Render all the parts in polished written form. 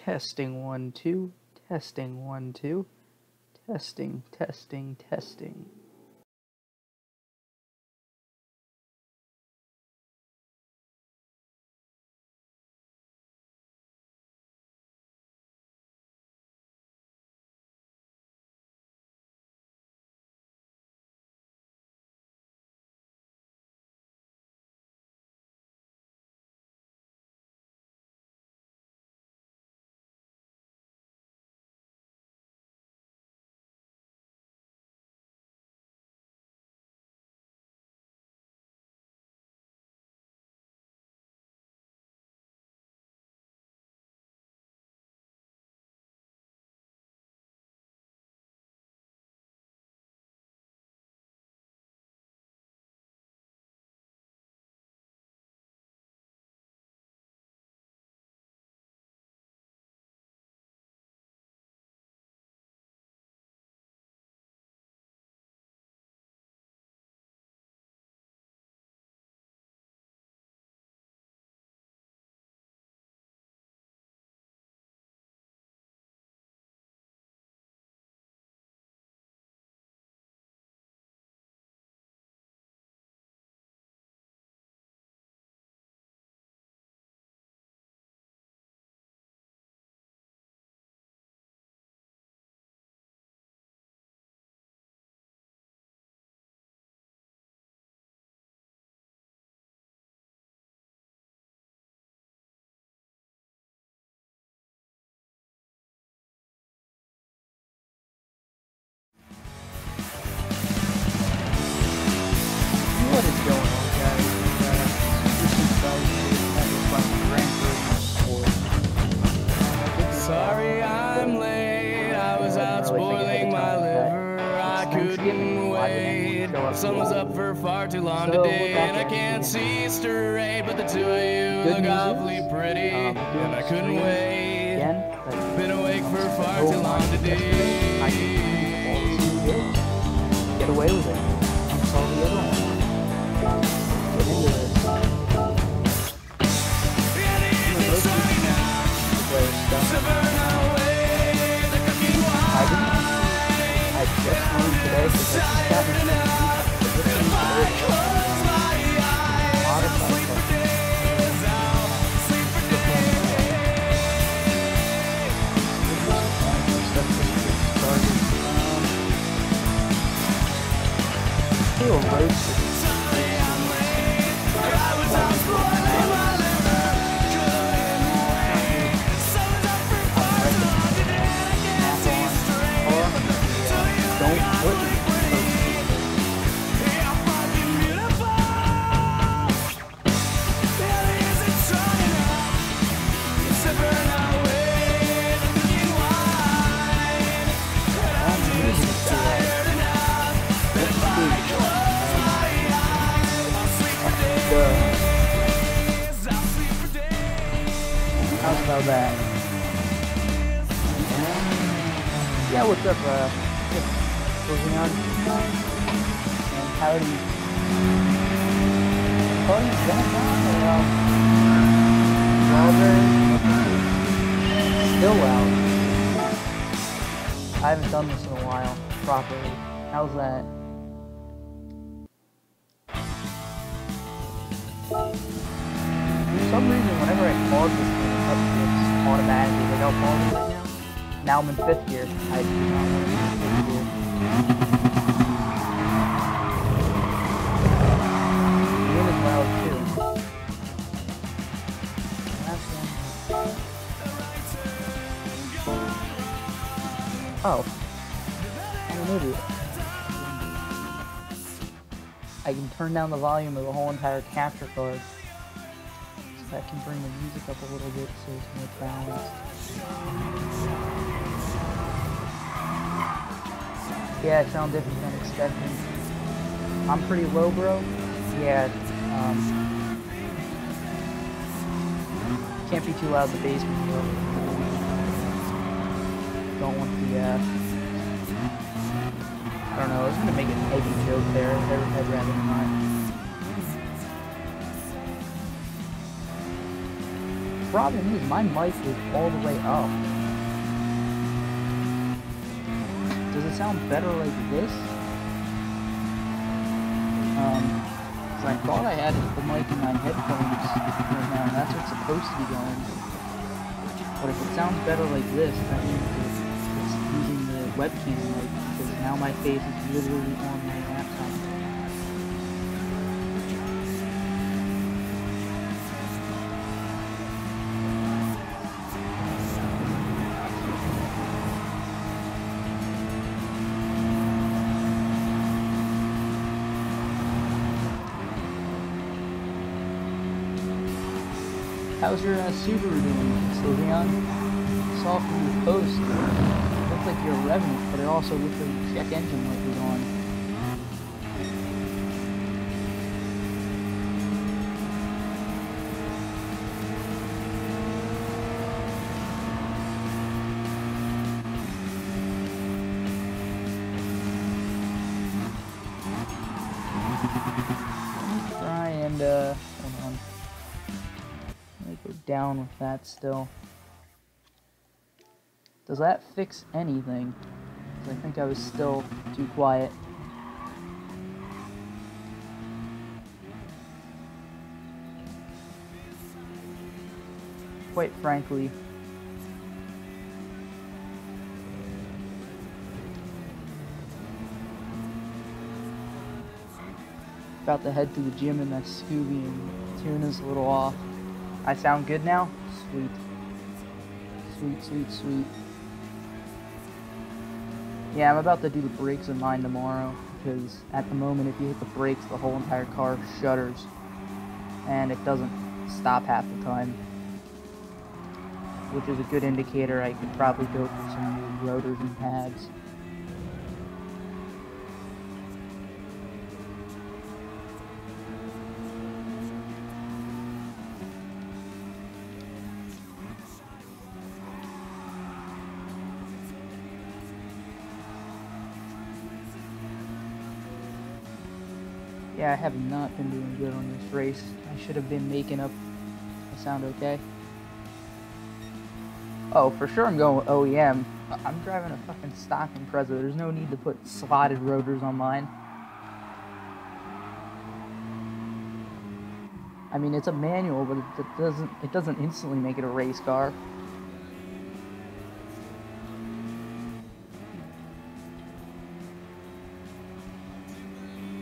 Testing 1 2. Testing 1 2. Testing, testing, testing. What is going on, guys? This is from Gran Turismo Sport. Sorry I'm late, I was out spoiling my liver, I couldn't wait. Sun was up for far too long today, and I can't see straight, but the two of you look awfully pretty, and I couldn't wait. Been awake for far too long today. Get away with it. That's all the other one. Get into it. I just moved today because this is happening. Feel roasted. How's about that? Yeah, what's up, moving on. And howdy. Howdy's going on? Still out. I haven't done this in a while, properly. How's that? For some reason, whenever I pause this game, it's automatically like I'll pause it right now. Now I'm in 5th gear. I do not want to be in 5th gear. The game is loud too. Last one. Oh. I'm an idiot. I can turn down the volume of the whole entire capture card. That can bring the music up a little bit so it's more balanced. Yeah, I sound different than expected. I'm pretty low, bro. Yeah, can't be too loud in the basement, bro. Don't want the, I don't know, I was gonna make a heavy joke there. I'd rather not. problem is my mic is all the way up. Does it sound better like this? I thought I had the mic in my headphones right now, and that's what's supposed to be going. But if it sounds better like this, that means it's using the webcam mic, because now my face is literally on my laptop. How's your Subaru doing, Sylvian? Saw from your post, it looked like you're a Revenant, but it also looked like your check engine light was on. Let me try and, hold on. Go down with that still. Does that fix anything? 'Cause I think I was still too quiet. Quite frankly, about to head to the gym in that Scooby and tune is a little off. I sound good now? Sweet. Sweet, sweet, sweet. Yeah, I'm about to do the brakes on mine tomorrow, because at the moment if you hit the brakes, the whole entire car shudders, and it doesn't stop half the time. Which is a good indicator I could probably go for some new rotors and pads. Yeah, I have not been doing good on this race. I should have been making up. I sound okay? Oh, for sure I'm going with OEM. I'm driving a fucking stock Impreza. There's no need to put slotted rotors on mine. I mean, it's a manual, but it doesn't instantly make it a race car.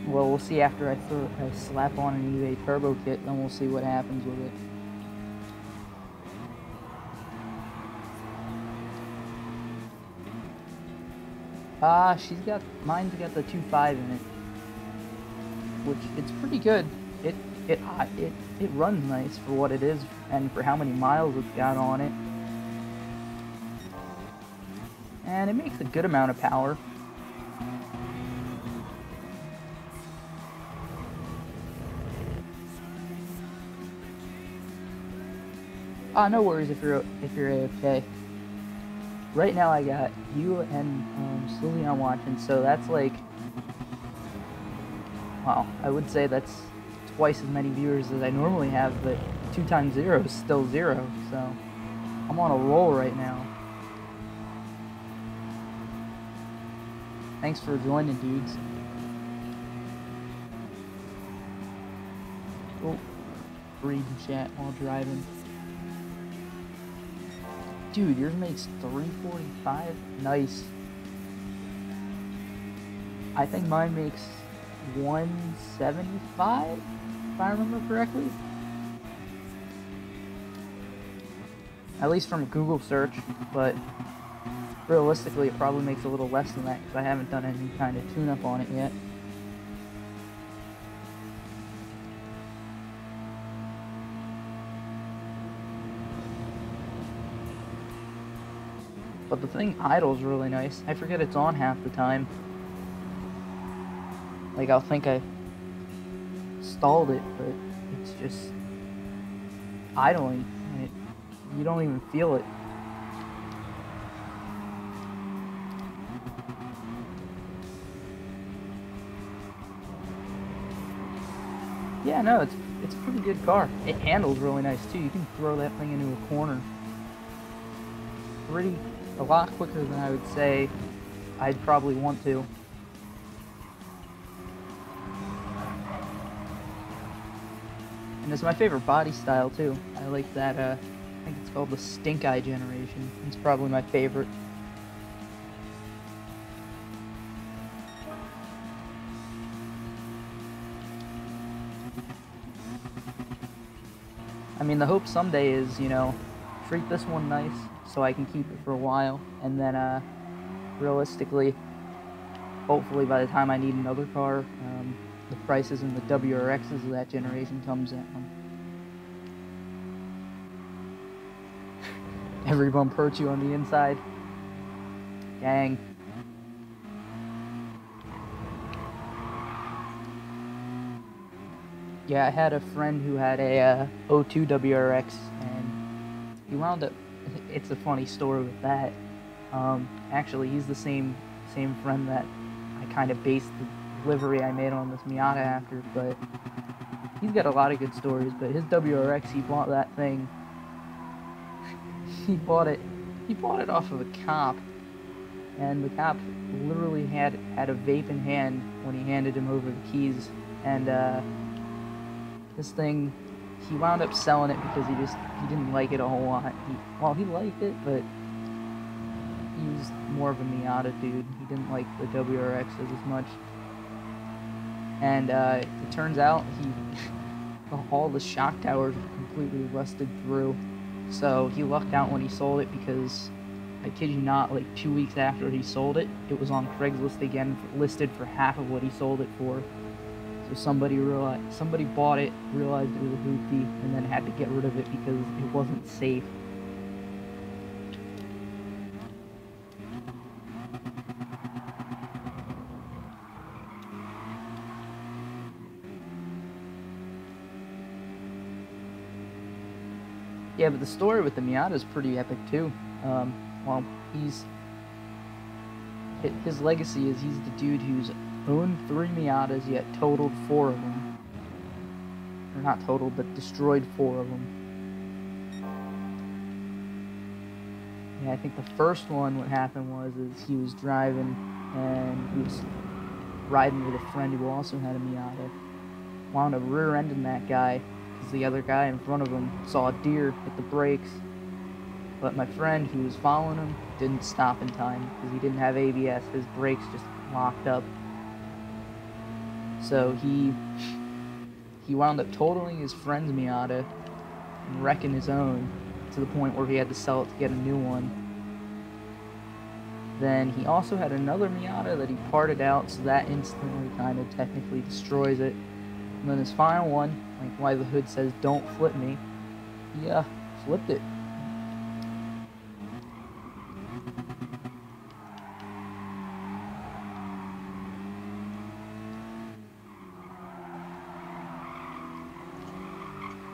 Well, we'll see after I slap on an eBay turbo kit, then we'll see what happens with it. Mine's got the 2.5 in it, which it's pretty good. It runs nice for what it is and for how many miles it's got on it, and it makes a good amount of power. No worries if you're AFK. Right now I got you and Sylvian watching, so that's like, well, I would say that's twice as many viewers as I normally have, but 2 times 0 is still 0, so I'm on a roll right now. Thanks for joining, dudes. Oh, reading chat while driving. Dude, yours makes 345? Nice. I think mine makes 175, if I remember correctly. At least from a Google search, but realistically it probably makes a little less than that because I haven't done any kind of tune-up on it yet. But the thing idles really nice. I forget it's on half the time. Like, I'll think I stalled it, but it's just idling. And you don't even feel it. Yeah, no, it's it's a pretty good car. It handles really nice too. You can throw that thing into a corner a lot quicker than I would say I'd probably want to. And it's my favorite body style too. I like that, I think it's called the Stink Eye generation. It's probably my favorite. I mean, the hope someday is, you know, treat this one nice so I can keep it for a while, and then, realistically, hopefully by the time I need another car, the prices in the WRXs of that generation comes down. Every bump hurts you on the inside. Dang. Yeah, I had a friend who had a 02 WRX, and he wound up. It's a funny story with that. Actually, he's the same friend that I kind of based the livery I made on this Miata after. But he's got a lot of good stories. But his WRX, he bought that thing. He bought it off of a cop, and the cop literally had a vape in hand when he handed him over the keys, and this thing, he wound up selling it because he didn't like it a whole lot. He liked it, but he was more of a Miata dude. He didn't like the WRXs as much. And it turns out all the shock towers were completely rusted through. So he lucked out when he sold it, because I kid you not, like 2 weeks after he sold it, it was on Craigslist again, listed for half of what he sold it for. So somebody bought it, realized it was a hoopty, and then had to get rid of it because it wasn't safe. Yeah, but the story with the Miata is pretty epic too. Well, his legacy is he's the dude who's owned 3 Miatas, yet totaled 4 of them. Or not totaled, but destroyed 4 of them. Yeah, I think the first one, what happened was he was driving, and he was riding with a friend who also had a Miata. Wound up rear-ending that guy, because the other guy in front of him saw a deer hit the brakes. But my friend who was following him didn't stop in time, because he didn't have ABS. His brakes just locked up. So he wound up totaling his friend's Miata and wrecking his own, to the point where he had to sell it to get a new one. Then he also had another Miata that he parted out, so that instantly kind of technically destroys it. And then his final one, like why the hood says "Don't flip me," he flipped it.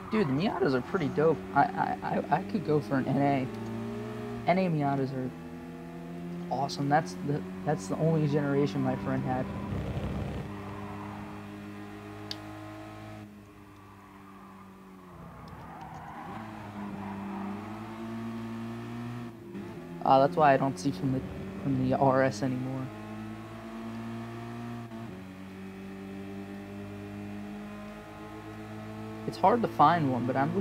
Dude, the Miatas are pretty dope. I could go for an NA. NA Miatas are awesome. That's the only generation my friend had. That's why I don't see from the RS anymore. It's hard to find one, but I've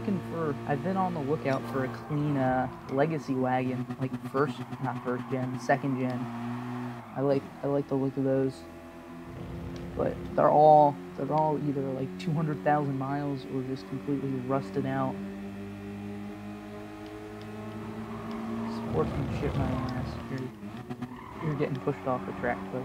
been on the lookout for a clean legacy wagon, like second gen. I like the look of those, but they're all either like 200,000 miles or just completely rusted out. Sportsmanship, my ass. You're getting pushed off the track, buddy.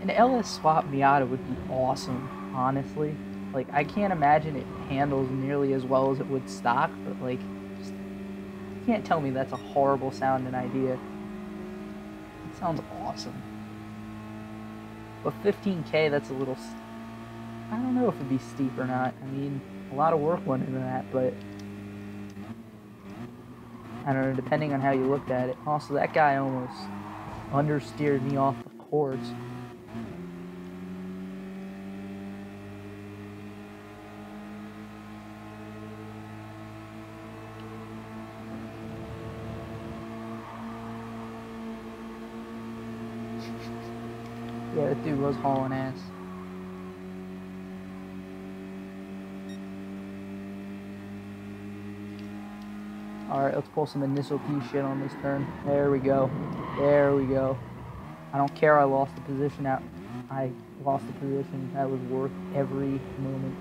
An LS swap Miata would be awesome, honestly. Like, I can't imagine it handles nearly as well as it would stock, but like, just, you can't tell me that's a horrible sounding idea. It sounds awesome. But 15K, that's a little, I don't know if it'd be steep or not. I mean, a lot of work went into that, but I don't know, depending on how you looked at it. Also, that guy almost understeered me off the course. Yeah, that dude was hauling ass. Alright, let's pull some initial P shit on this turn. There we go. There we go. I don't care I lost the position out. I lost the position. That was worth every moment.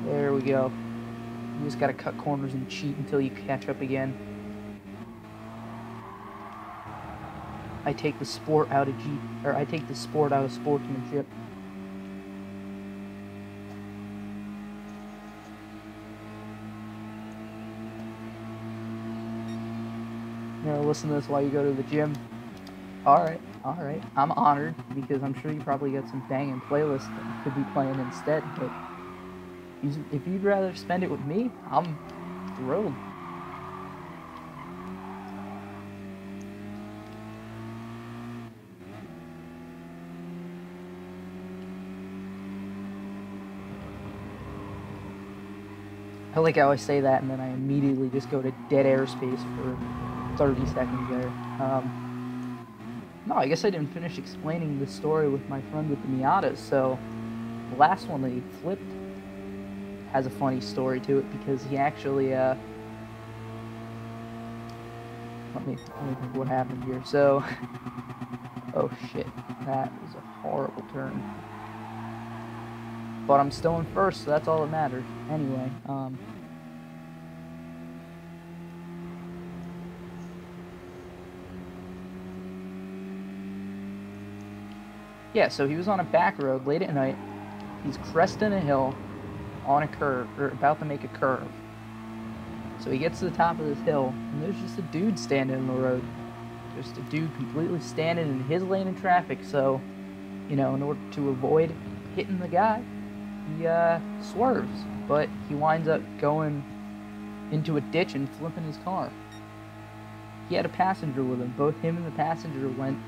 There we go. You just gotta cut corners and cheat until you catch up again. I take the sport out of sportsmanship. You know, listen to this while you go to the gym. Alright, alright. I'm honored because I'm sure you probably got some banging playlists that you could be playing instead, but if you'd rather spend it with me, I'm thrilled. I like how I say that and then I immediately just go to dead airspace for 30 seconds there. No, I guess I didn't finish explaining the story with my friend with the Miatas, so the last one that he flipped has a funny story to it because he actually, let me think what happened here. So, oh shit, that was a horrible turn. But I'm still in first, so that's all that matters. Anyway, yeah, so he was on a back road late at night. He's cresting a hill on a curve, or about to make a curve. So he gets to the top of this hill, and there's just a dude standing in the road. Just a dude completely standing in his lane of traffic, so, you know, in order to avoid hitting the guy, he swerves, but he winds up going into a ditch and flipping his car. He had a passenger with him. Both him and the passenger went,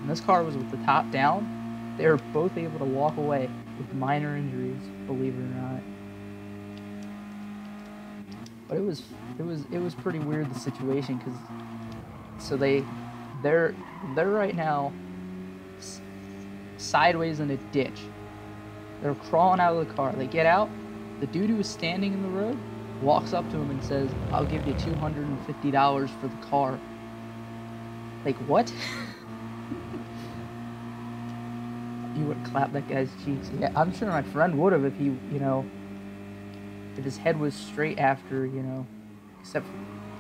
and this car was with the top down. They were both able to walk away with minor injuries, believe it or not. But it was pretty weird, the situation, because so they're right now sideways in a ditch. They're crawling out of the car. They get out. The dude who was standing in the road walks up to him and says, "I'll give you $250 for the car." Like, what? You would clap that guy's cheeks. Yeah, I'm sure my friend would have if he, you know, if his head was straight after, you know, except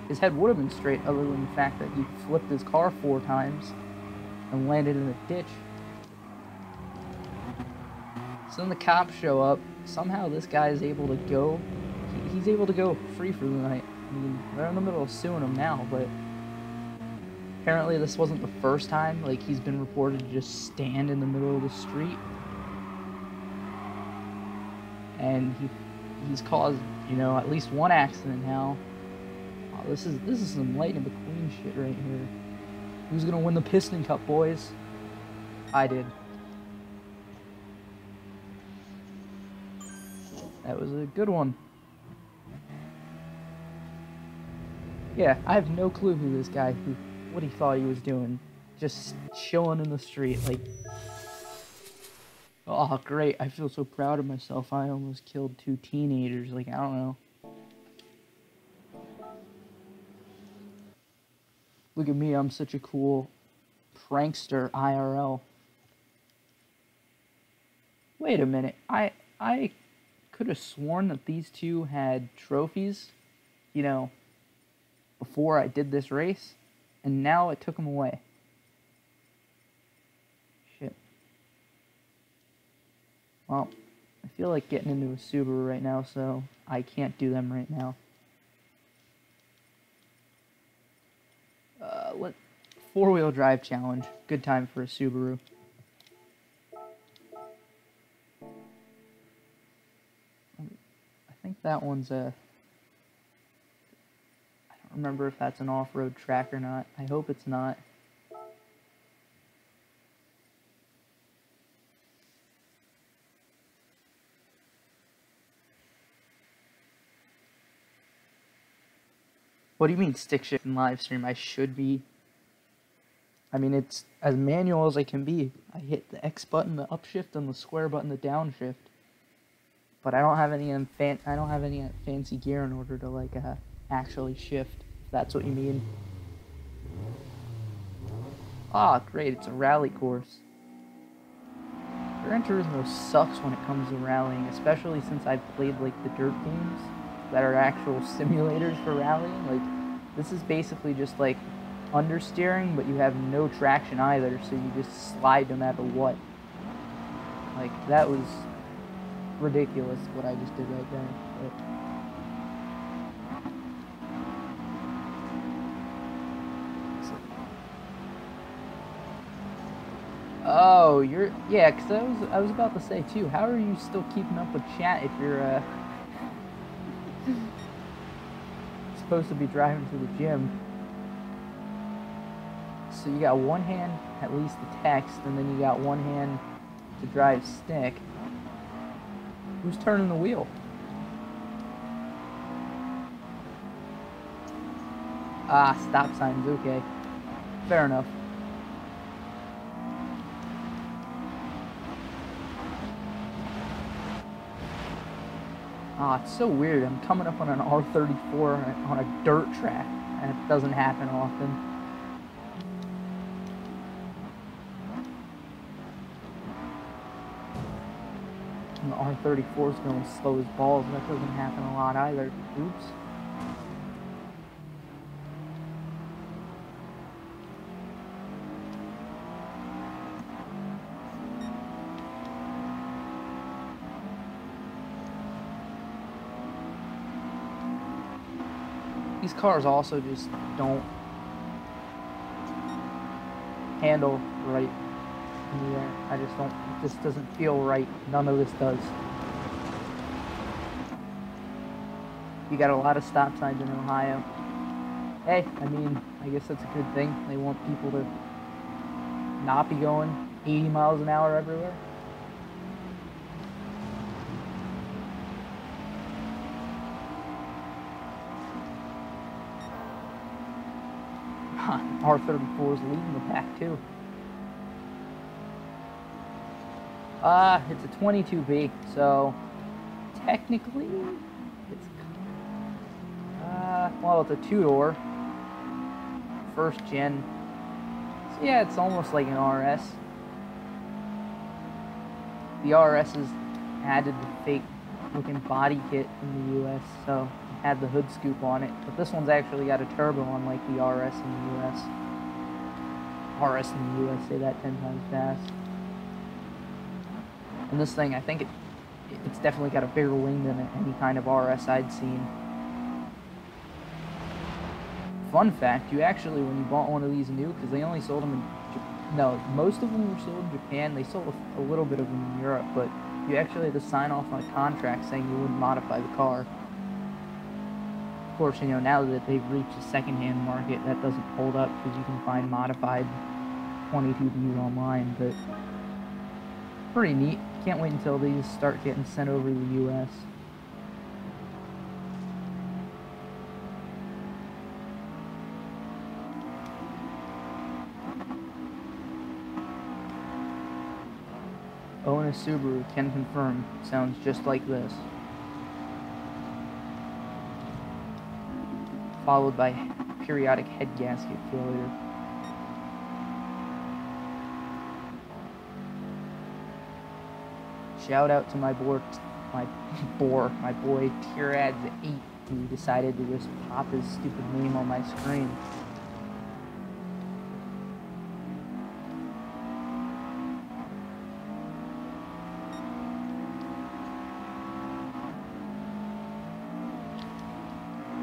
his head would have been straight other than the fact that he flipped his car 4 times and landed in a ditch. So then the cops show up. Somehow this guy is able to go, he's able to go free for the night. I mean, they're in the middle of suing him now, but apparently this wasn't the first time. Like, he's been reported to just stand in the middle of the street. And he's caused, you know, at least one accident now. Oh, this is some Lightning McQueen shit right here. Who's gonna win the Piston Cup, boys? I did. That was a good one. Yeah, I have no clue who this guy, what he thought he was doing. Just chilling in the street, like... Oh, great, I feel so proud of myself. I almost killed 2 teenagers, like, I don't know. Look at me, I'm such a cool prankster IRL. Wait a minute, I could have sworn that these two had trophies, you know, before I did this race, and now it took them away. Shit. Well, I feel like getting into a Subaru right now, so I can't do them right now. What? 4-wheel drive challenge. Good time for a Subaru. that one's a... I don't remember if that's an off-road track or not. I hope it's not. What do you mean stick shift and live stream? I should be. I mean, it's as manual as I can be. I hit the X button, the upshift, and the square button, the downshift. But I don't have any fancy gear in order to like actually shift. If that's what you mean. Ah, great! It's a rally course. Gran Turismo sucks when it comes to rallying, especially since I've played like the dirt games that are actual simulators for rallying. Like, this is basically just like understeering, but you have no traction either, so you just slide no matter what. Like, that was ridiculous what I just did right there. But... Oh, you're... Yeah, because I was about to say, too, how are you still keeping up with chat if you're, supposed to be driving to the gym? So you got one hand, at least to text, and then you got one hand to drive stick. Who's turning the wheel? Ah, stop signs, okay. Fair enough. Ah, it's so weird. I'm coming up on an R34 on a dirt track, and it doesn't happen often. And the R34 is going slow as balls, and that doesn't happen a lot either. Oops. These cars also just don't handle right in the air. I just don't, it just doesn't feel right. None of this does. You got a lot of stop signs in Ohio. Hey, I mean, I guess that's a good thing. They want people to not be going 80 miles an hour everywhere. R34 is leading the pack too. It's a 22B, so technically it's well, it's a two-door, first gen. So yeah, it's almost like an RS. The RS's added the fake looking body kit in the US, so it had the hood scoop on it. But this one's actually got a turbo, unlike the RS in the US. RS in the US, say that 10 times fast. And this thing, I think it's definitely got a bigger wing than any kind of RS I'd seen. Fun fact, you actually, when you bought one of these new, because they only sold them in no, most of them were sold in Japan. They sold a little bit of them in Europe, but you actually had to sign off on a contract saying you wouldn't modify the car. Of course, you know, now that they've reached the second-hand market, that doesn't hold up because you can find modified 22Bs online, but pretty neat. Can't wait until these start getting sent over to the US. Own a Subaru, can confirm. Sounds just like this. Followed by periodic head gasket failure. Shout out to my boy Tirads8, who decided to just pop his stupid name on my screen.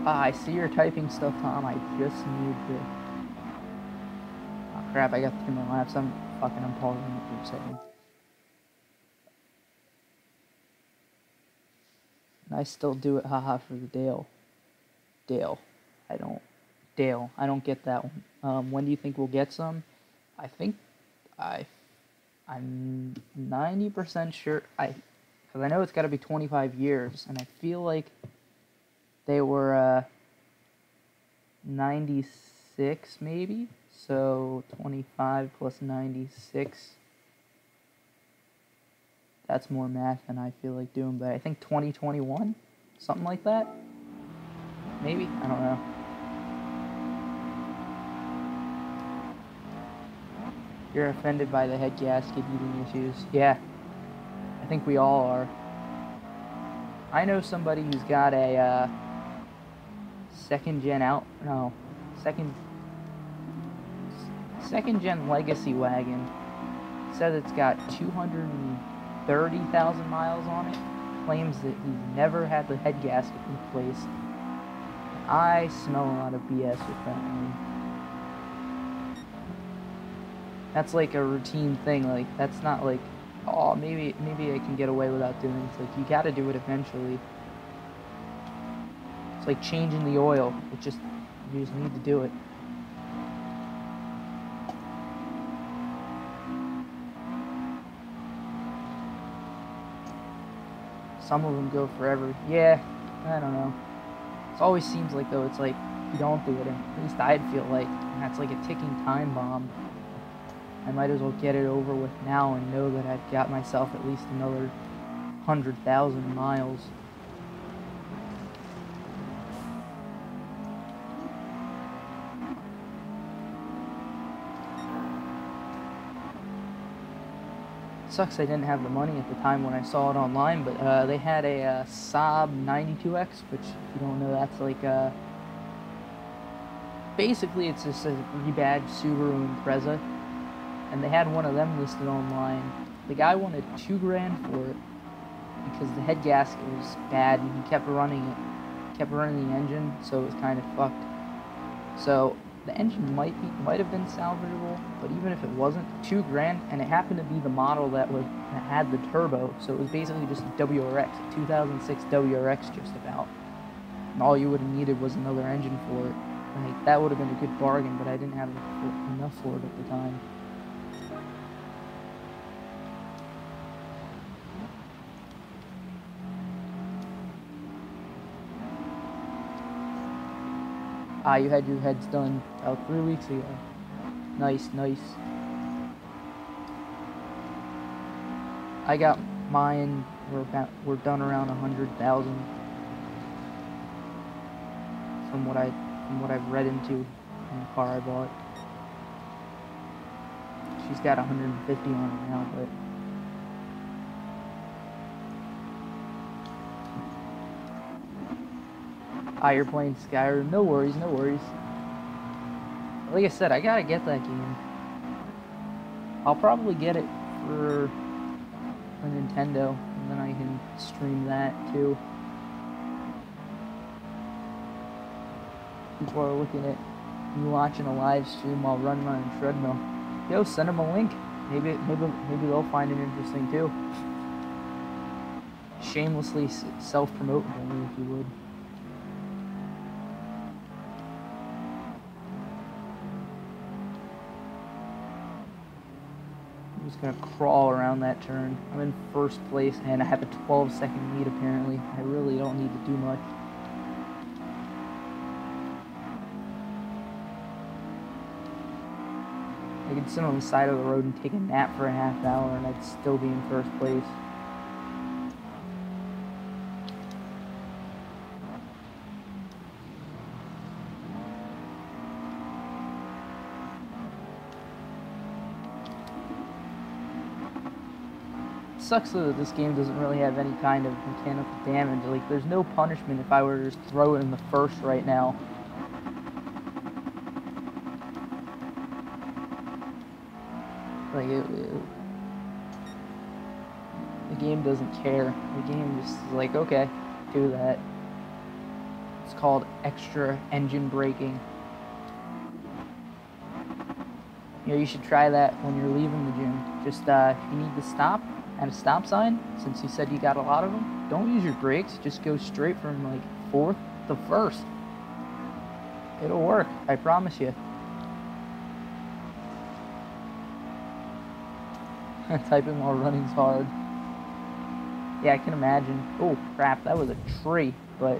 I see you're typing stuff, Tom. I just need to... Oh crap, I got 3 more laps. I'm pausing it for a second. And I still do it, haha, for the Dale. Dale. I don't get that one. When do you think we'll get some? I think I'm 90% sure, because I know it's got to be 25 years, and I feel like they were 96 maybe, so 25 plus 96, that's more math than I feel like doing, but I think 2021, something like that, maybe, I don't know. You're offended by the head gasket heating issues. Yeah, I think we all are. I know somebody who's got a second gen legacy wagon. Said it's got 230,000 miles on it. Claims that he's never had the head gasket replaced. I smell a lot of BS with that one. That's like a routine thing, like, that's not like, oh, maybe I can get away without doing it. It's like, you gotta do it eventually. It's like changing the oil. You just need to do it. Some of them go forever. Yeah, I don't know. It always seems like, though, it's like, if you don't do it, at least I'd feel like, that's like a ticking time bomb. I might as well get it over with now and know that I've got myself at least another 100,000 miles. Sucks I didn't have the money at the time when I saw it online, but they had a Saab 92X, which, if you don't know, that's like basically it's just a rebadged Subaru Impreza. And they had one of them listed online. The guy wanted $2 grand for it because the head gasket was bad and he kept running the engine, so it was kind of fucked. So the engine might have been salvageable, but even if it wasn't, $2 grand, and it happened to be the model that had the turbo, so it was basically just a WRX, a 2006 WRX just about. And all you would have needed was another engine for it. Like, that would have been a good bargain, but I didn't have enough for it at the time. Ah, you had your heads done about 3 weeks ago. Nice, nice. I got mine, we're done around 100,000 from what I've read into in the car I bought. She's got 150 on it now, but you're playing Skyrim. No worries, no worries. Like I said, I gotta get that game. I'll probably get it for a Nintendo, and then I can stream that too. People are looking at me watching a live stream while running on a treadmill. Yo, send them a link. Maybe they'll find it interesting too. Shamelessly self-promote for me, if you would. I'm just gonna crawl around that turn. I'm in first place and I have a 12-second lead apparently. I really don't need to do much. I could sit on the side of the road and take a nap for a half hour and I'd still be in first place. Sucks though that this game doesn't really have any kind of mechanical damage. Like, there's no punishment if I were to just throw it in the first right now. Like, the game doesn't care. The game just is like, okay, do that. It's called extra engine braking. You know, you should try that when you're leaving the gym. Just, if you need to stop at a stop sign, since you said you got a lot of them, don't use your brakes. Just go straight from like 4th to 1st. It'll work, I promise you. Typing while running's hard. Yeah, I can imagine. Oh crap, that was a tree, but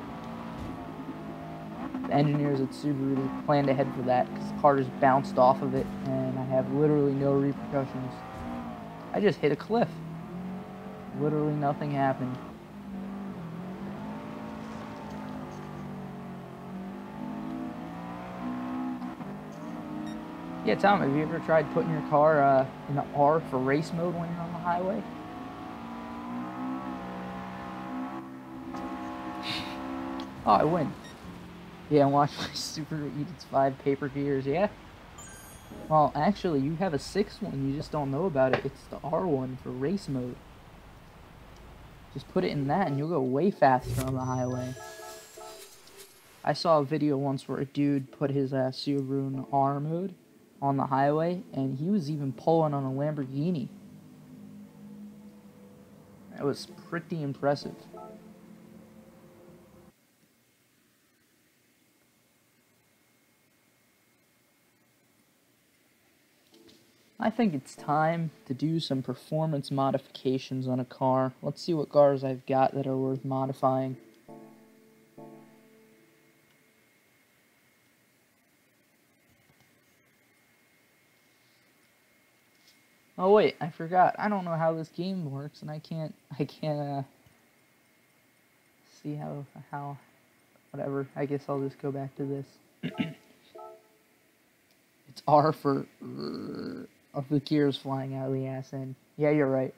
the engineers at Subaru, they planned ahead for that because the car just bounced off of it and I have literally no repercussions. I just hit a cliff. Literally nothing happened. Yeah, Tom, have you ever tried putting your car in the R for race mode when you're on the highway? Oh, I win. Yeah, and watch my Subaru eat its 5 paper gears, yeah? Well, actually, you have a 6th one, you just don't know about it. It's the R1 for race mode. Just put it in that and you'll go way faster on the highway. I saw a video once where a dude put his Subaru in R mode on the highway, and he was even pulling on a Lamborghini. That was pretty impressive. I think it's time to do some performance modifications on a car. Let's see what cars I've got that are worth modifying. Oh wait, I forgot. I don't know how this game works, and I can't see how, whatever. I guess I'll just go back to this. It's R for of the gears flying out of the ass end. Yeah, you're right.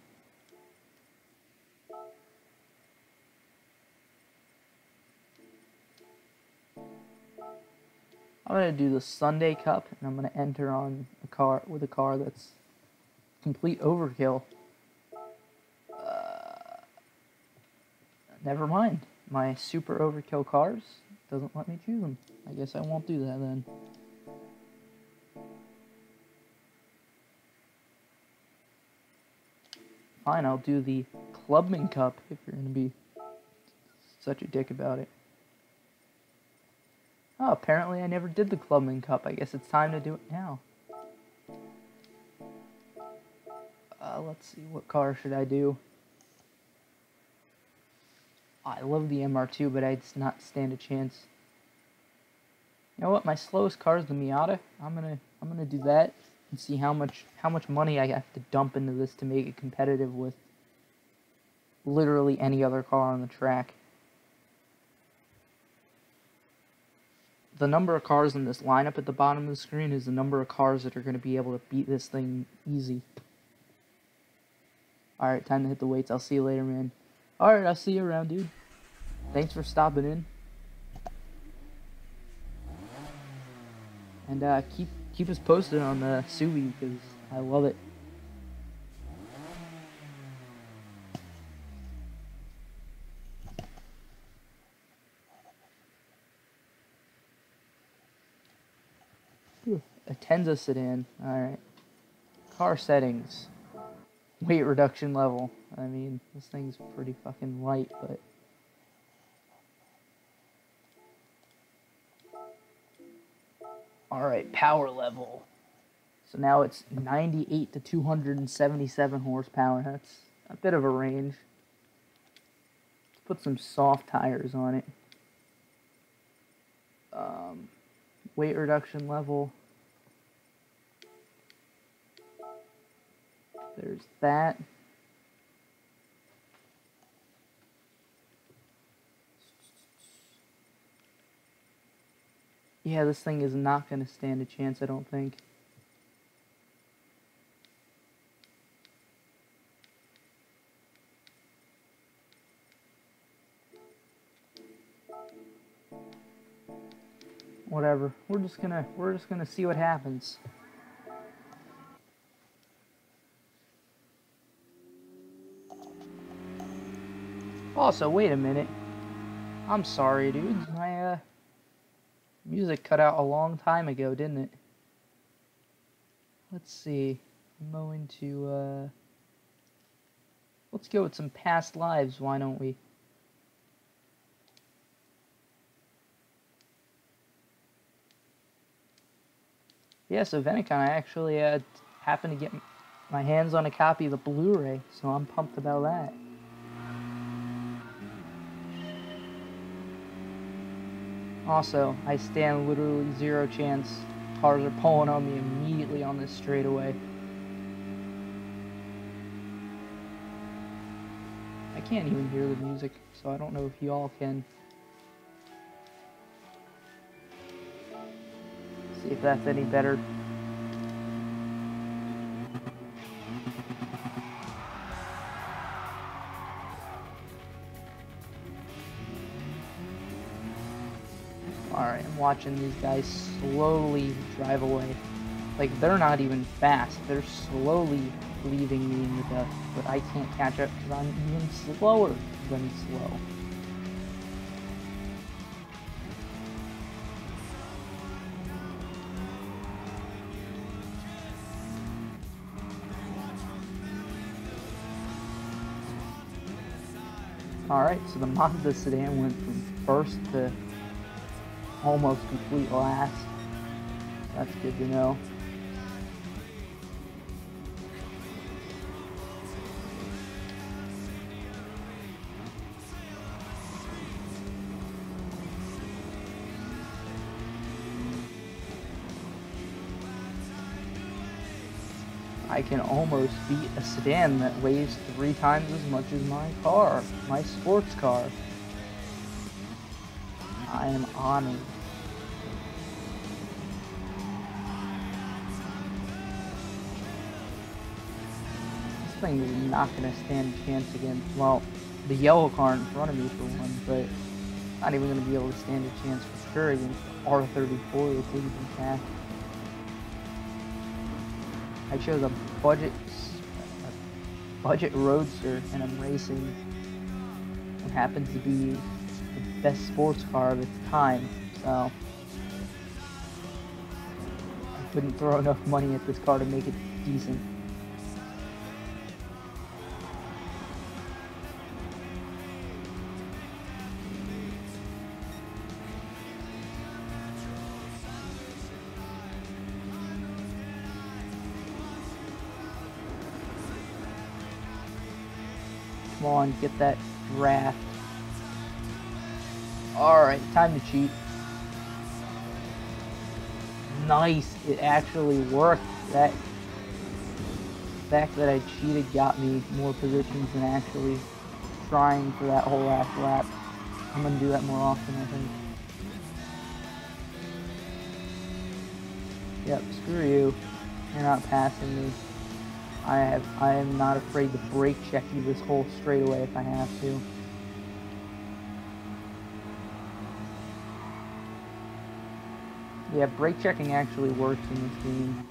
I'm gonna do the Sunday Cup, and I'm gonna enter on a car with a car that's complete overkill. Never mind. My super overkill cars doesn't let me choose them. I guess I won't do that then. Fine, I'll do the Clubman Cup if you're gonna be such a dick about it. Oh, apparently I never did the Clubman Cup. I guess it's time to do it now. Let's see, what car should I do? I love the MR2, but I'd not stand a chance. You know what? My slowest car is the Miata. I'm gonna do that and see how much money I have to dump into this to make it competitive with literally any other car on the track. The number of cars in this lineup at the bottom of the screen is the number of cars that are going to be able to beat this thing easy. Alright, time to hit the weights. I'll see you later, man. Alright, I'll see you around, dude. Thanks for stopping in. And keep us posted on the Subi, because I love it. A Tenza sedan. Alright. Car settings. Weight reduction level. I mean, this thing's pretty fucking light, but... Alright, power level. So now it's 98 to 277 horsepower. That's a bit of a range. Let's put some soft tires on it. Weight reduction level. There's that. Yeah, this thing is not going to stand a chance, I don't think. Whatever. We're just gonna see what happens. Also, wait a minute. I'm sorry, dudes. My music cut out a long time ago, didn't it? Let's see. I'm going to Let's go with some past lives, why don't we? Yeah, so Venicon, I actually happened to get my hands on a copy of the Blu-ray, so I'm pumped about that. Also, I stand literally zero chance cars are pulling on me immediately on this straightaway. I can't even hear the music, so I don't know if y'all can. See if that's any better. Alright, I'm watching these guys slowly drive away. Like, they're not even fast. They're slowly leaving me in the dust. But I can't catch up because I'm even slower than slow. Alright, so the Mazda sedan went from first to almost complete last. That's good to know. I can almost beat a sedan that weighs 3 times as much as my car, my sports car. I am honored. This thing is not going to stand a chance against, well, the yellow car in front of me for one, but not even going to be able to stand a chance for sure against the R34 that's leading back. I chose a budget roadster, and I'm racing what happens to be the best sports car of its time, so I couldn't throw enough money at this car to make it decent. Come on, get that draft. Alright, time to cheat. Nice, it actually worked. That fact that I cheated got me more positions than actually trying for that whole last lap. I'm gonna do that more often, I think. Yep, screw you. You're not passing me. I am not afraid to brake check you this whole straightaway if I have to. Yeah, brake checking actually works in this game.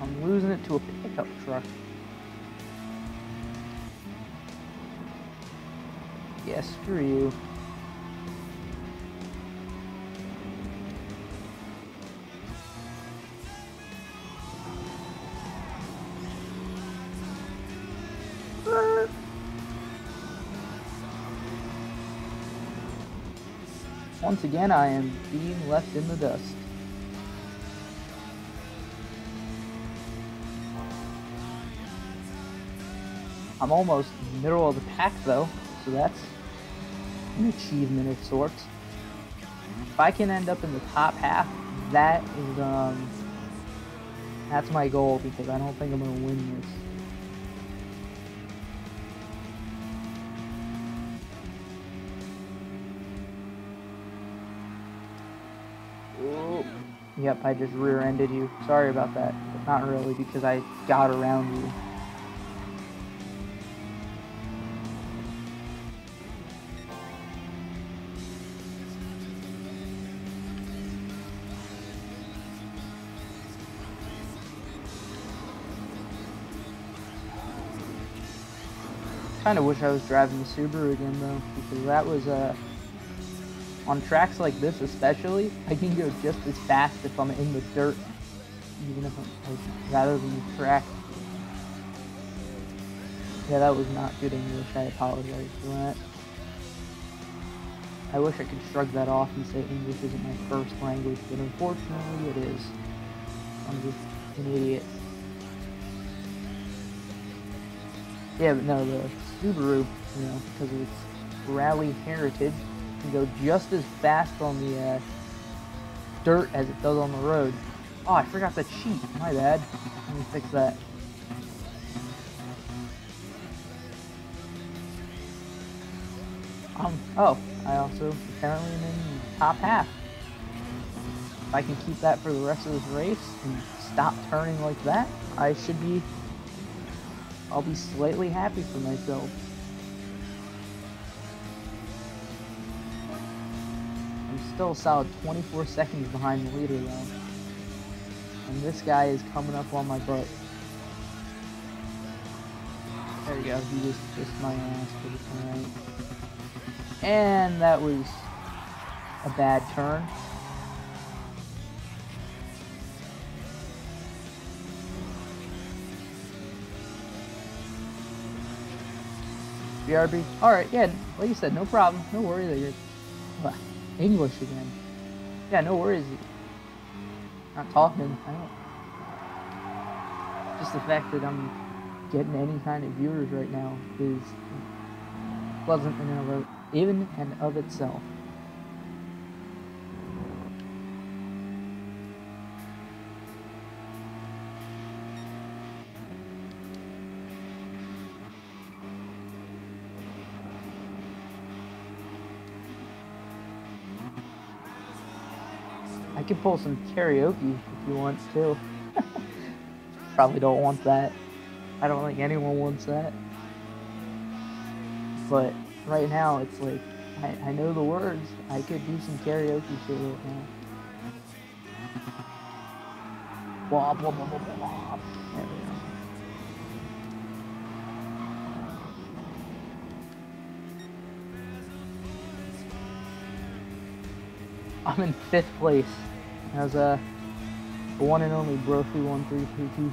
I'm losing it to a pickup truck. Yeah, screw you. Once again, I am being left in the dust. I'm almost middle of the pack though, so that's an achievement of sorts. If I can end up in the top half, that is that's my goal, because I don't think I'm gonna win this. Yep, I just rear-ended you. Sorry about that, but not really, because I got around you. Kind of wish I was driving the Subaru again though, because that On tracks like this especially, I can go just as fast if I'm in the dirt, even if I'm, like, rather than the track. Yeah, that was not good English. I apologize for that. I wish I could shrug that off and say English isn't my first language, but unfortunately it is. I'm just an idiot. Yeah, but no, the Subaru, you know, because of its rally heritage, can go just as fast on the dirt as it does on the road. Oh, I forgot to cheat. My bad. Let me fix that. Oh, I also apparently am in the top half. If I can keep that for the rest of this race and stop turning like that, I'll be slightly happy for myself. I'm still a solid 24 seconds behind the leader though. And this guy is coming up on my butt. There you go, he just kissed my ass, but it's alright. And that was a bad turn. BRB. Alright, yeah, like you said, no problem. No worry that you're English again. Yeah, no worries. Not talking. I don't. Just the fact that I'm getting any kind of viewers right now is pleasant in and of itself. I could pull some karaoke if you want to. Probably don't want that. I don't think anyone wants that. But right now, it's like, I know the words. I could do some karaoke shit right now. Blah, blah, blah, blah, blah. There we go. I'm in 5th place. As the one and only Brophy1322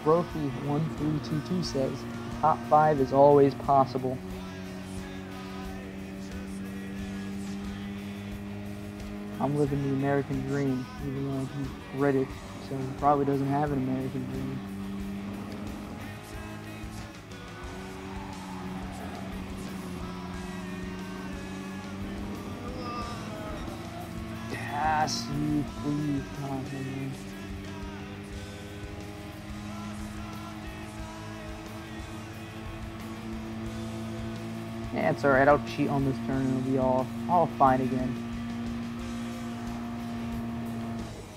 Brophy1322 says, top 5 is always possible. I'm living the American dream, even though he's British, so he probably doesn't have an American dream. Yes, you please, come on, man. Yeah, it's alright, I'll cheat on this turn and it'll be all fine again.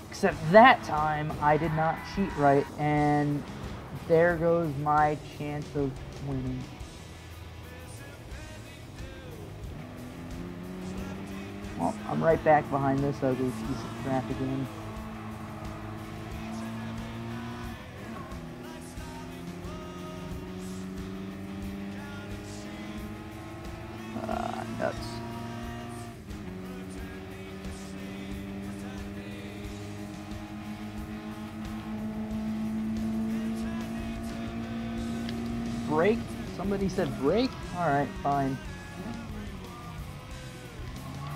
Except that time, I did not cheat right, and there goes my chance of winning. Well, I'm right back behind this ugly piece of crap again. Nuts. Brake? Somebody said brake? Alright, fine.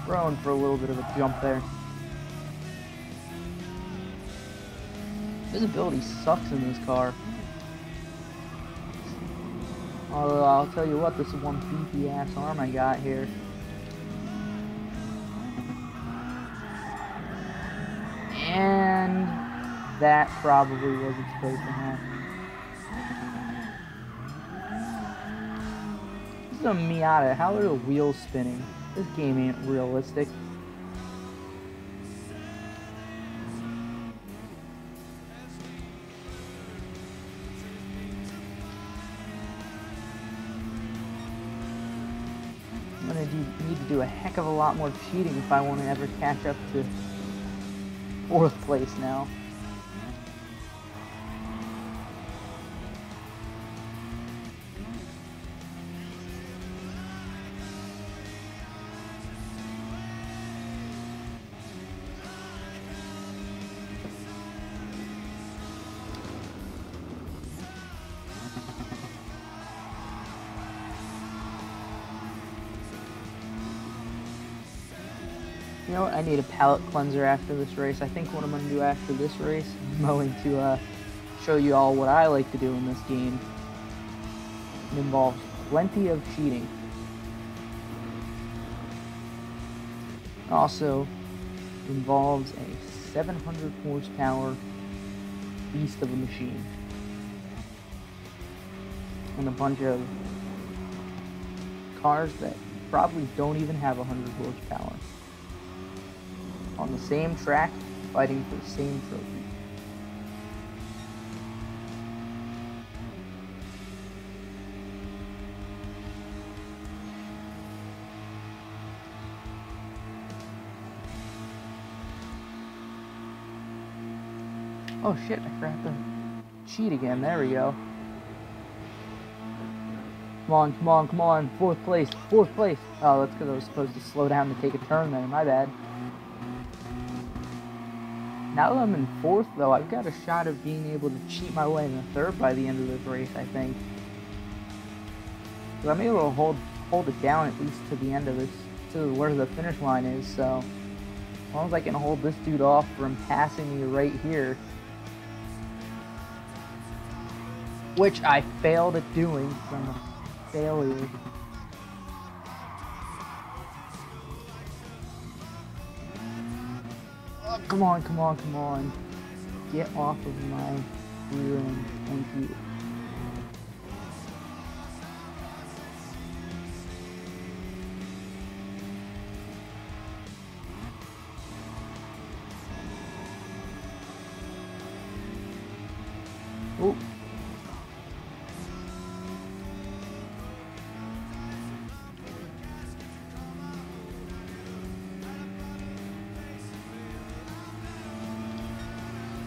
Throwing for a little bit of a jump there. Visibility sucks in this car. Although I'll tell you what, this is one beefy ass arm I got here. And that probably wasn't supposed to happen. This is a Miata. How are the wheels spinning? This game ain't realistic. I'm gonna need to do a heck of a lot more cheating if I want to ever catch up to 4th place now. You know what? I need a palate cleanser after this race. I think what I'm going to do after this race, I'm going to show you all what I like to do in this game. It involves plenty of cheating. It also involves a 700 horsepower beast of a machine. And a bunch of cars that probably don't even have 100 horsepower. On the same track, fighting for the same trophy. Oh shit, I forgot to cheat again. There we go. Come on, come on, come on. Fourth place, fourth place. Oh, that's because I was supposed to slow down to take a turn there. My bad. Now that I'm in fourth, though, I've got a shot of being able to cheat my way into third by the end of this race, I think. So I'm able to hold it down at least to the end of this, to where the finish line is, so as long as I can hold this dude off from passing me right here, which I failed at doing, so I'm a failure. Oh, come on, come on, come on. Get off of my rear end. Thank you. Oh.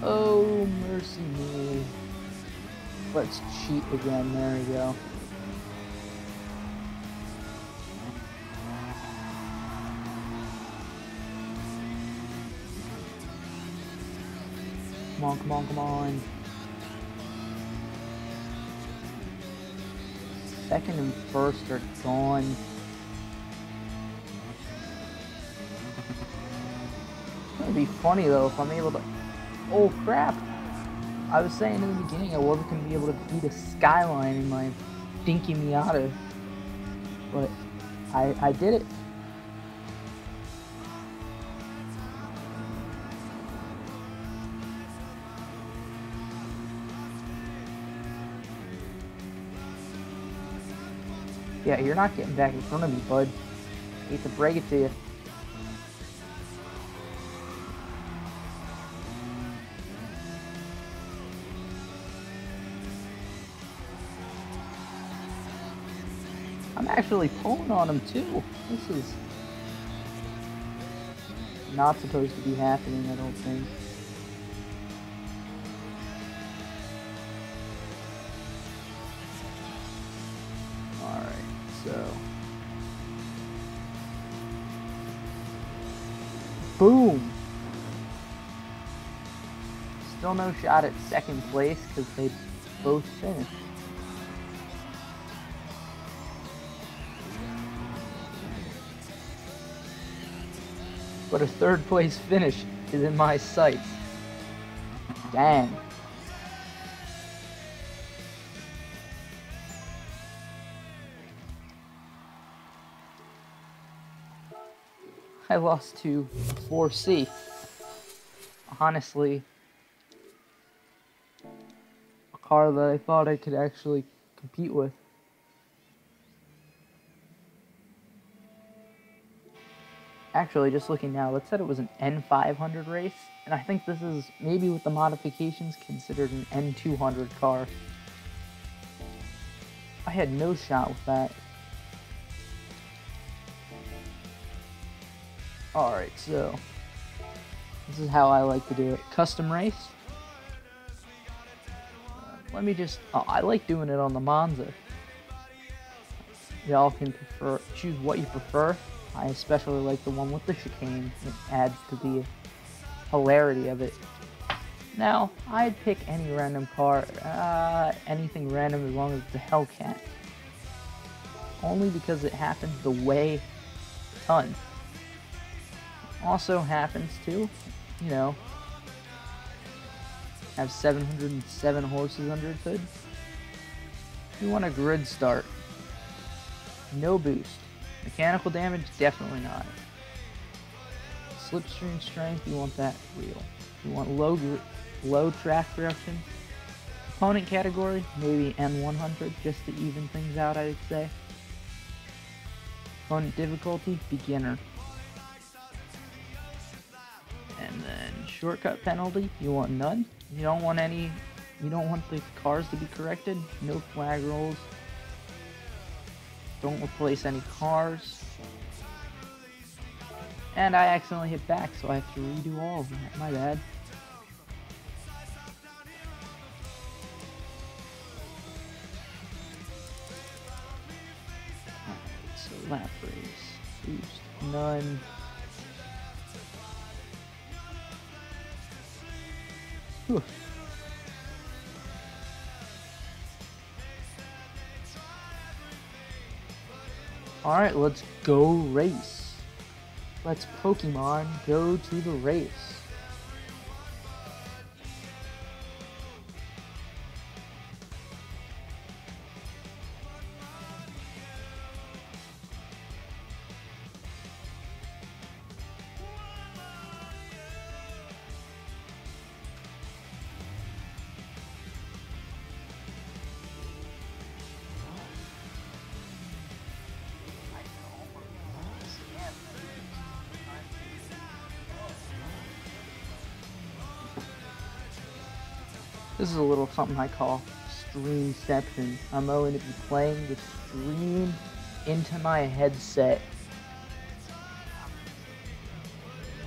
Oh, mercy me. Let's cheat again. There we go. Come on, come on, come on. Second and first are gone. It's gonna be funny though if I'm able to... Oh crap! I was saying in the beginning I wasn't going to be able to beat a Skyline in my dinky Miata, but I did it. Yeah, you're not getting back in front of me, bud. Hate to break it to you. I'm actually pulling on him too. This is not supposed to be happening, I don't think. Alright, so. Boom! Still no shot at second place because they both finished. But a third place finish is in my sights. Dang. I lost to 4C. Honestly, a car that I thought I could actually compete with. Actually, just looking now, it said it was an N500 race, and I think this is, maybe with the modifications, considered an N200 car. I had no shot with that. Alright, so this is how I like to do it. Custom race. Let me just, I like doing it on the Monza. Y'all can choose what you prefer. I especially like the one with the chicane. It adds to the hilarity of it. Now, I'd pick any random car, anything random as long as it's a Hellcat. Only because it happens to weigh a ton. Also happens to, you know, have 707 horses under its hood. You want a grid start. No boost. Mechanical damage, definitely not. Slipstream strength, you want that real. You want low track direction. Opponent category, maybe N100, just to even things out, I'd say. Opponent difficulty, beginner. And then shortcut penalty, you want none. You don't want the cars to be corrected. No flag rolls. Don't replace any cars. And I accidentally hit back, so I have to redo all of that. My bad. Alright, so lap race. Boost. None. Whew. Alright, let's go race. Let's Pokemon go to the race. This is a little something I call streamception. I'm going to be playing the stream into my headset.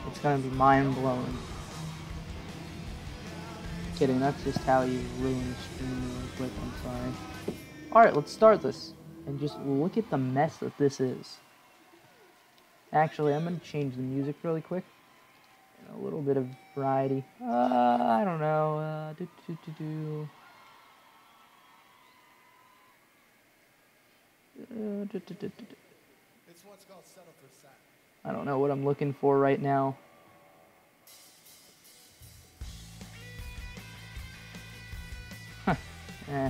It's going to be mind-blowing. Kidding, that's just how you ruin the stream really quick, I'm sorry. Alright, let's start this. And just look at the mess that this is. Actually, I'm going to change the music really quick. A little bit of variety. I don't know. It's what's called settle for sack. I don't know what I'm looking for right now. Huh. Eh.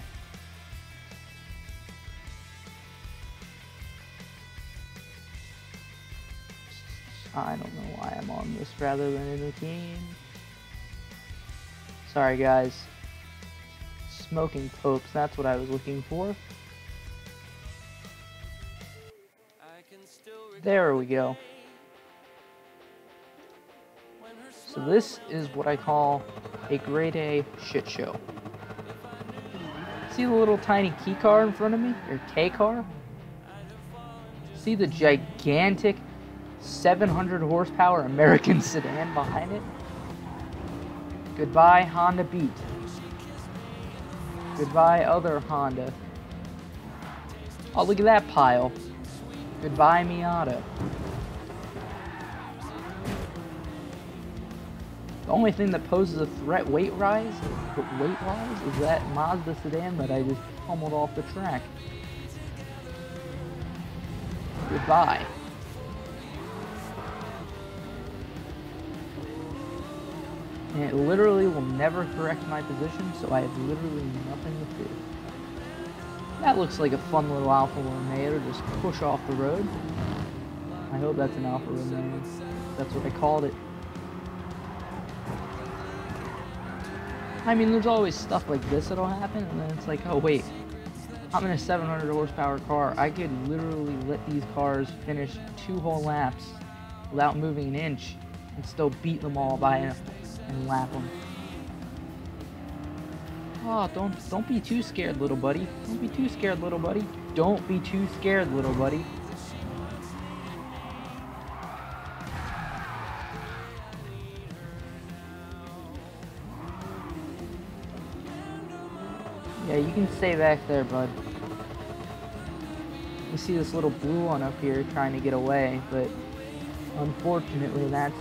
I don't know why I'm on this rather than in the game. Sorry guys. Smoking popes, that's what I was looking for. There we go. So this is what I call a grade A shit show. See the little tiny key car in front of me? Or K car? See the gigantic 700 horsepower American sedan behind it? Goodbye Honda Beat. Goodbye other Honda. Oh, look at that pile. Goodbye Miata. The only thing that poses a threat weight-wise is that Mazda sedan that I just pummeled off the track. Goodbye. And it literally will never correct my position, so I have literally nothing to do. That looks like a fun little Alfa Romeo to just push off the road. I hope that's an Alfa Romeo. That's what I called it. I mean, there's always stuff like this that'll happen, and then it's like, oh wait, I'm in a 700 horsepower car. I could literally let these cars finish 2 whole laps without moving an inch and still beat them all by and lap them. Oh, don't be too scared, little buddy. Don't be too scared, little buddy. Don't be too scared, little buddy. Yeah, you can stay back there, bud. You see this little blue one up here trying to get away, but unfortunately that's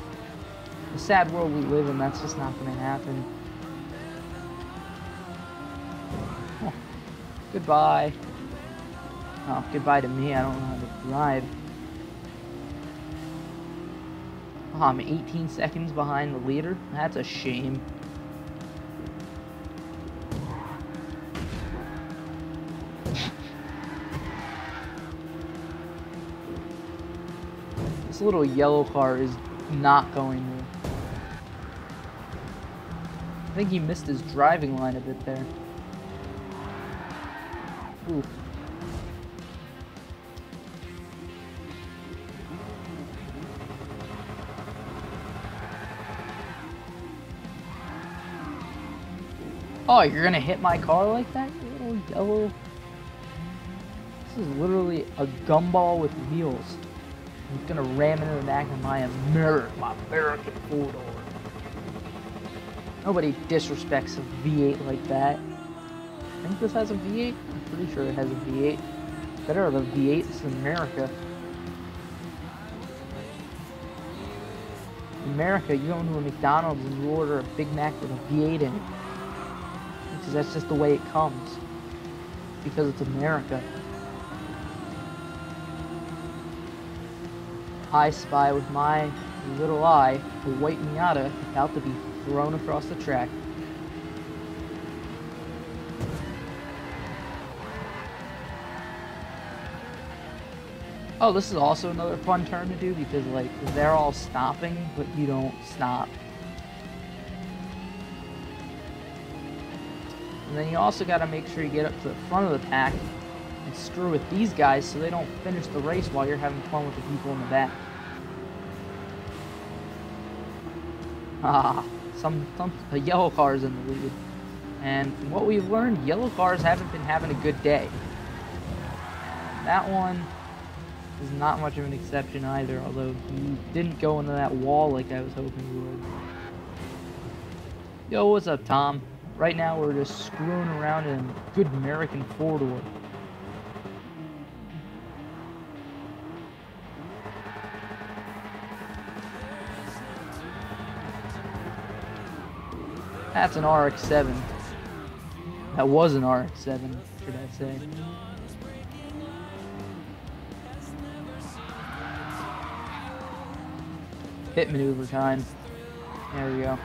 the sad world we live in. That's just not going to happen. Oh, goodbye. Oh, goodbye to me. I don't know how to drive. Oh, I'm 18 seconds behind the leader. That's a shame. This little yellow car is not going to. I think he missed his driving line a bit there. Ooh. Oh, you're gonna hit my car like that, you little yellow? This is literally a gumball with wheels. I'm gonna ram into the back of my American four-door. Nobody disrespects a V8 like that. I think this has a V8? I'm pretty sure it has a V8. Better have a V8, this is America. In America, you go into a McDonald's and you order a Big Mac with a V8 in it. Because that's just the way it comes. Because it's America. I spy with my little eye a white Miata about to be thrown across the track. Oh, this is also another fun turn to do because, like, they're all stopping, but you don't stop. And then you also got to make sure you get up to the front of the pack and screw with these guys so they don't finish the race while you're having fun with the people in the back. Ah, the yellow car's in the lead. And from what we've learned, yellow cars haven't been having a good day. And that one is not much of an exception either, although he didn't go into that wall like I was hoping he would. Yo, what's up, Tom? Right now we're just screwing around in a good American four-door. That's an RX-7. That was an RX-7, should I say. Pit maneuver time. There we go.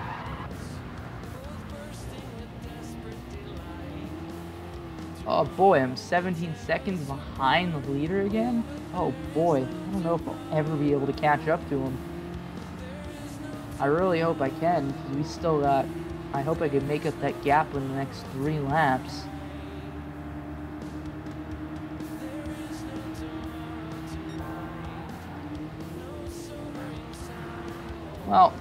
Oh boy, I'm 17 seconds behind the leader again? Oh boy, I don't know if I'll ever be able to catch up to him. I really hope I can, because we still got... I hope I can make up that gap in the next 3 laps. Well,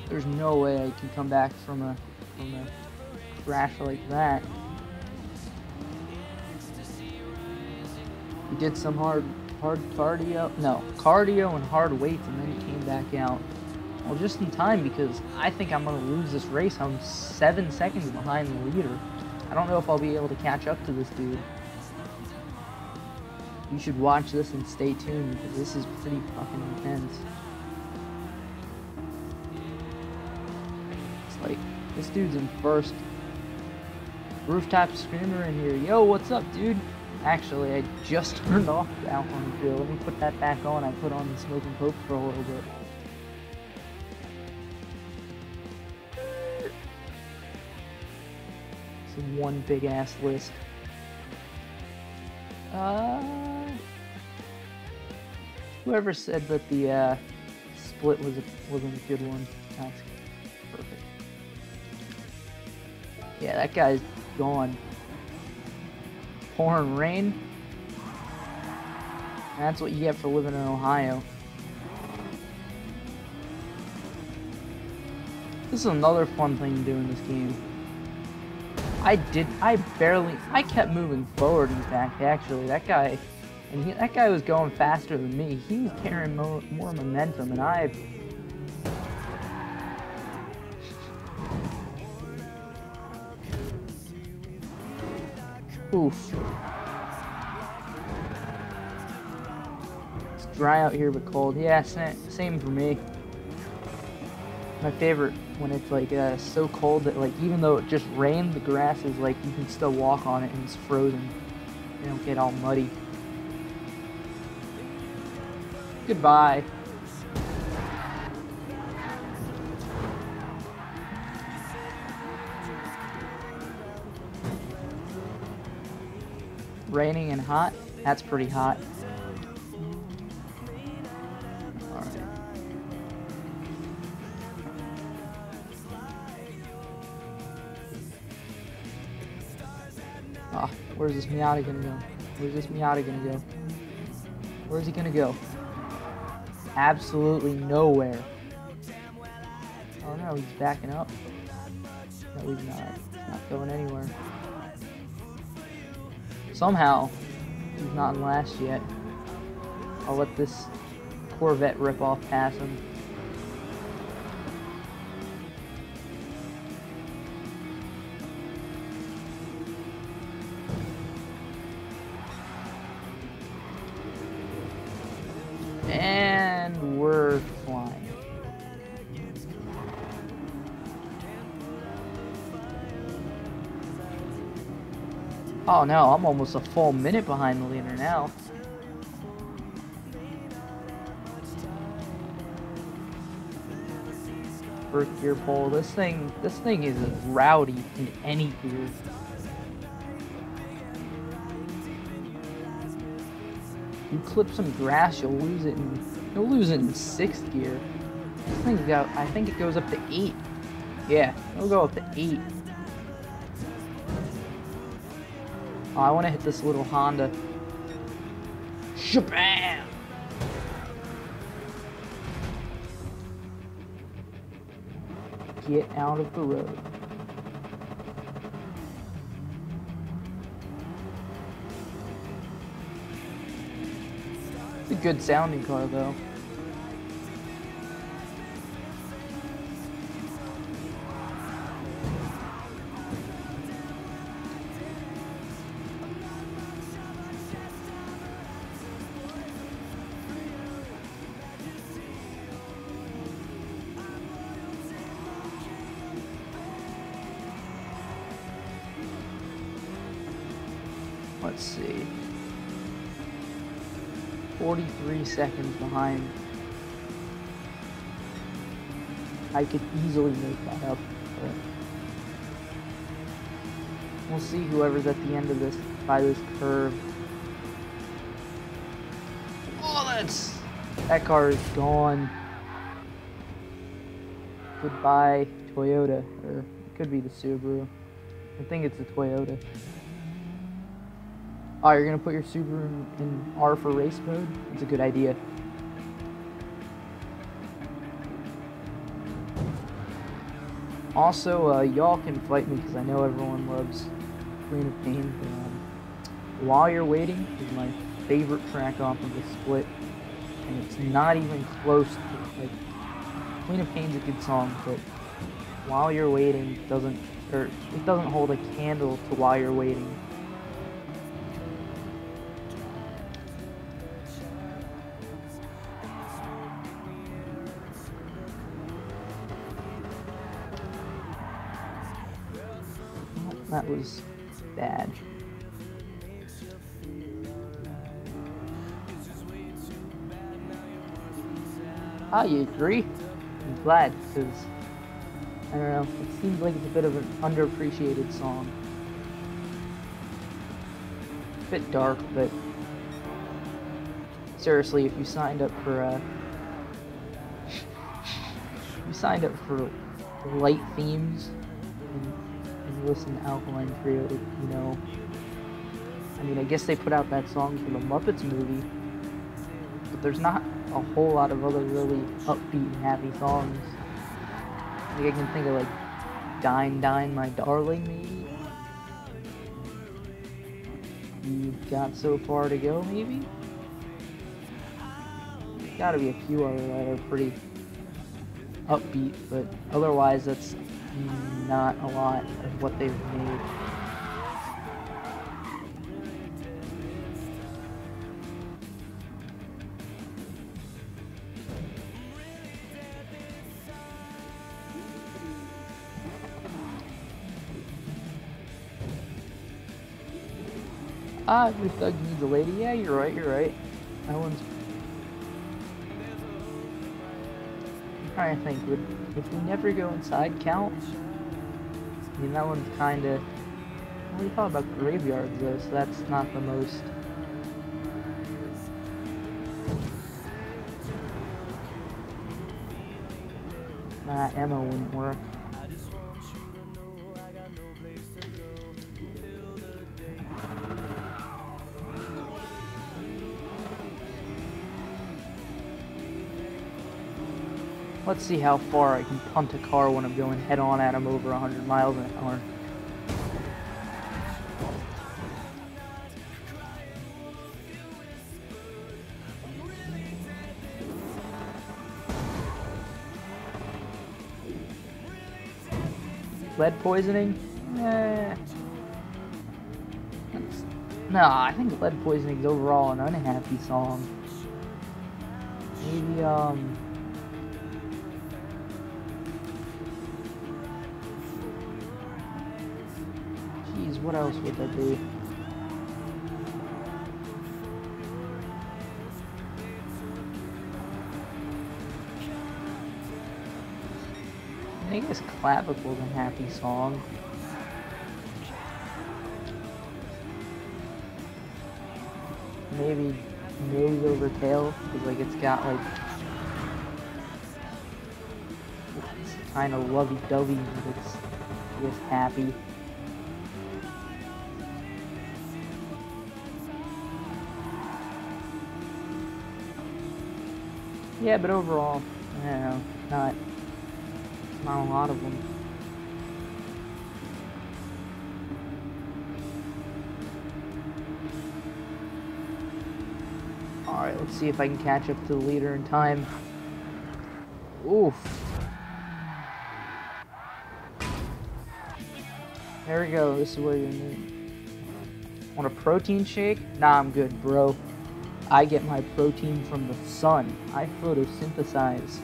there's no way I can come back from a crash like that. He did some hard cardio, no, cardio and hard weights, and then he came back out. Well, just in time, because I think I'm going to lose this race. I'm 7 seconds behind the leader. I don't know if I'll be able to catch up to this dude. You should watch this and stay tuned, because this is pretty fucking intense. It's like, this dude's in first. Rooftop Screamer in here. Yo, what's up, dude? Actually, I just turned off the alcohol grill. Let me put that back on. I put on the smoking coke for a little bit. It's one big ass list. Whoever said that the split wasn't a good one. That's perfect. Yeah, that guy's gone. Pouring rain. That's what you get for living in Ohio. This is another fun thing to do in this game. I kept moving forward, in fact, actually. That guy was going faster than me. He was carrying more momentum, and I... Oof. It's dry out here, but cold. Yeah, same for me. My favorite when it's like so cold that, like, even though it just rained, the grass is like you can still walk on it and it's frozen. You don't get all muddy. Goodbye. Raining and hot? That's pretty hot. Alright. Ah, where's this Miata gonna go? Where's this Miata gonna go? Where's he gonna go? Absolutely nowhere. Oh no, he's backing up. No, he's not. He's not going anywhere. Somehow, he's not in last yet. I'll let this Corvette ripoff pass him. And we're flying. Oh no, I'm almost a full minute behind the leader now. First gear pole. This thing is rowdy in any gear. You clip some grass, you'll lose it in 6th gear. This thing's got, I think it goes up to 8. Yeah, it'll go up to 8. Oh, I want to hit this little Honda. Shabam! Get out of the road. It's a good sounding car, though. Let's see. 43 seconds behind. I could easily make that up, but we'll see whoever's at the end of this, by this curve. Oh, that car is gone. Goodbye, Toyota, or it could be the Subaru. I think it's the Toyota. Oh, you're gonna put your Subaru in R for race mode? That's a good idea. Also, y'all can fight me because I know everyone loves Queen of Pain. While You're Waiting is my favorite track off of the split, and it's not even close to, like, Queen of Pain's a good song, but While You're Waiting doesn't hold a candle to While You're Waiting. That was bad. Ah, you agree? I'm glad, because, I don't know, it seems like it's a bit of an underappreciated song. A bit dark, but seriously, if you signed up for, light themes, and listen to Alkaline Trio, you know, I mean, I guess they put out that song for the Muppets movie, but there's not a whole lot of other really upbeat and happy songs. I think I can think of, like, Dine, Dine, My Darling, maybe? You've Got So Far to Go, maybe? There's gotta be a few other that are pretty upbeat, but otherwise that's not a lot of what they've made. Ah, your thug needs a lady. Yeah, you're right, you're right. That one's trying to think, would if we never go inside count? I mean, that one's kind of... Well, we thought about graveyards though, so that's not the most... ammo wouldn't work. Let's see how far I can punt a car when I'm going head-on at him over 100 miles an hour. Lead poisoning? No, I think lead poisoning is overall an unhappy song. Maybe, Jeez, what else would that be? I guess Clavicle's a happy song. Maybe Nose Over Tail, because like it's got like it's kind of lovey-dovey, but it's just happy. Yeah, but overall, I don't know, not a lot of them. Alright, let's see if I can catch up to the leader in time. Oof. There we go, this is where you need. Want a protein shake? Nah, I'm good, bro. I get my protein from the sun. I photosynthesize.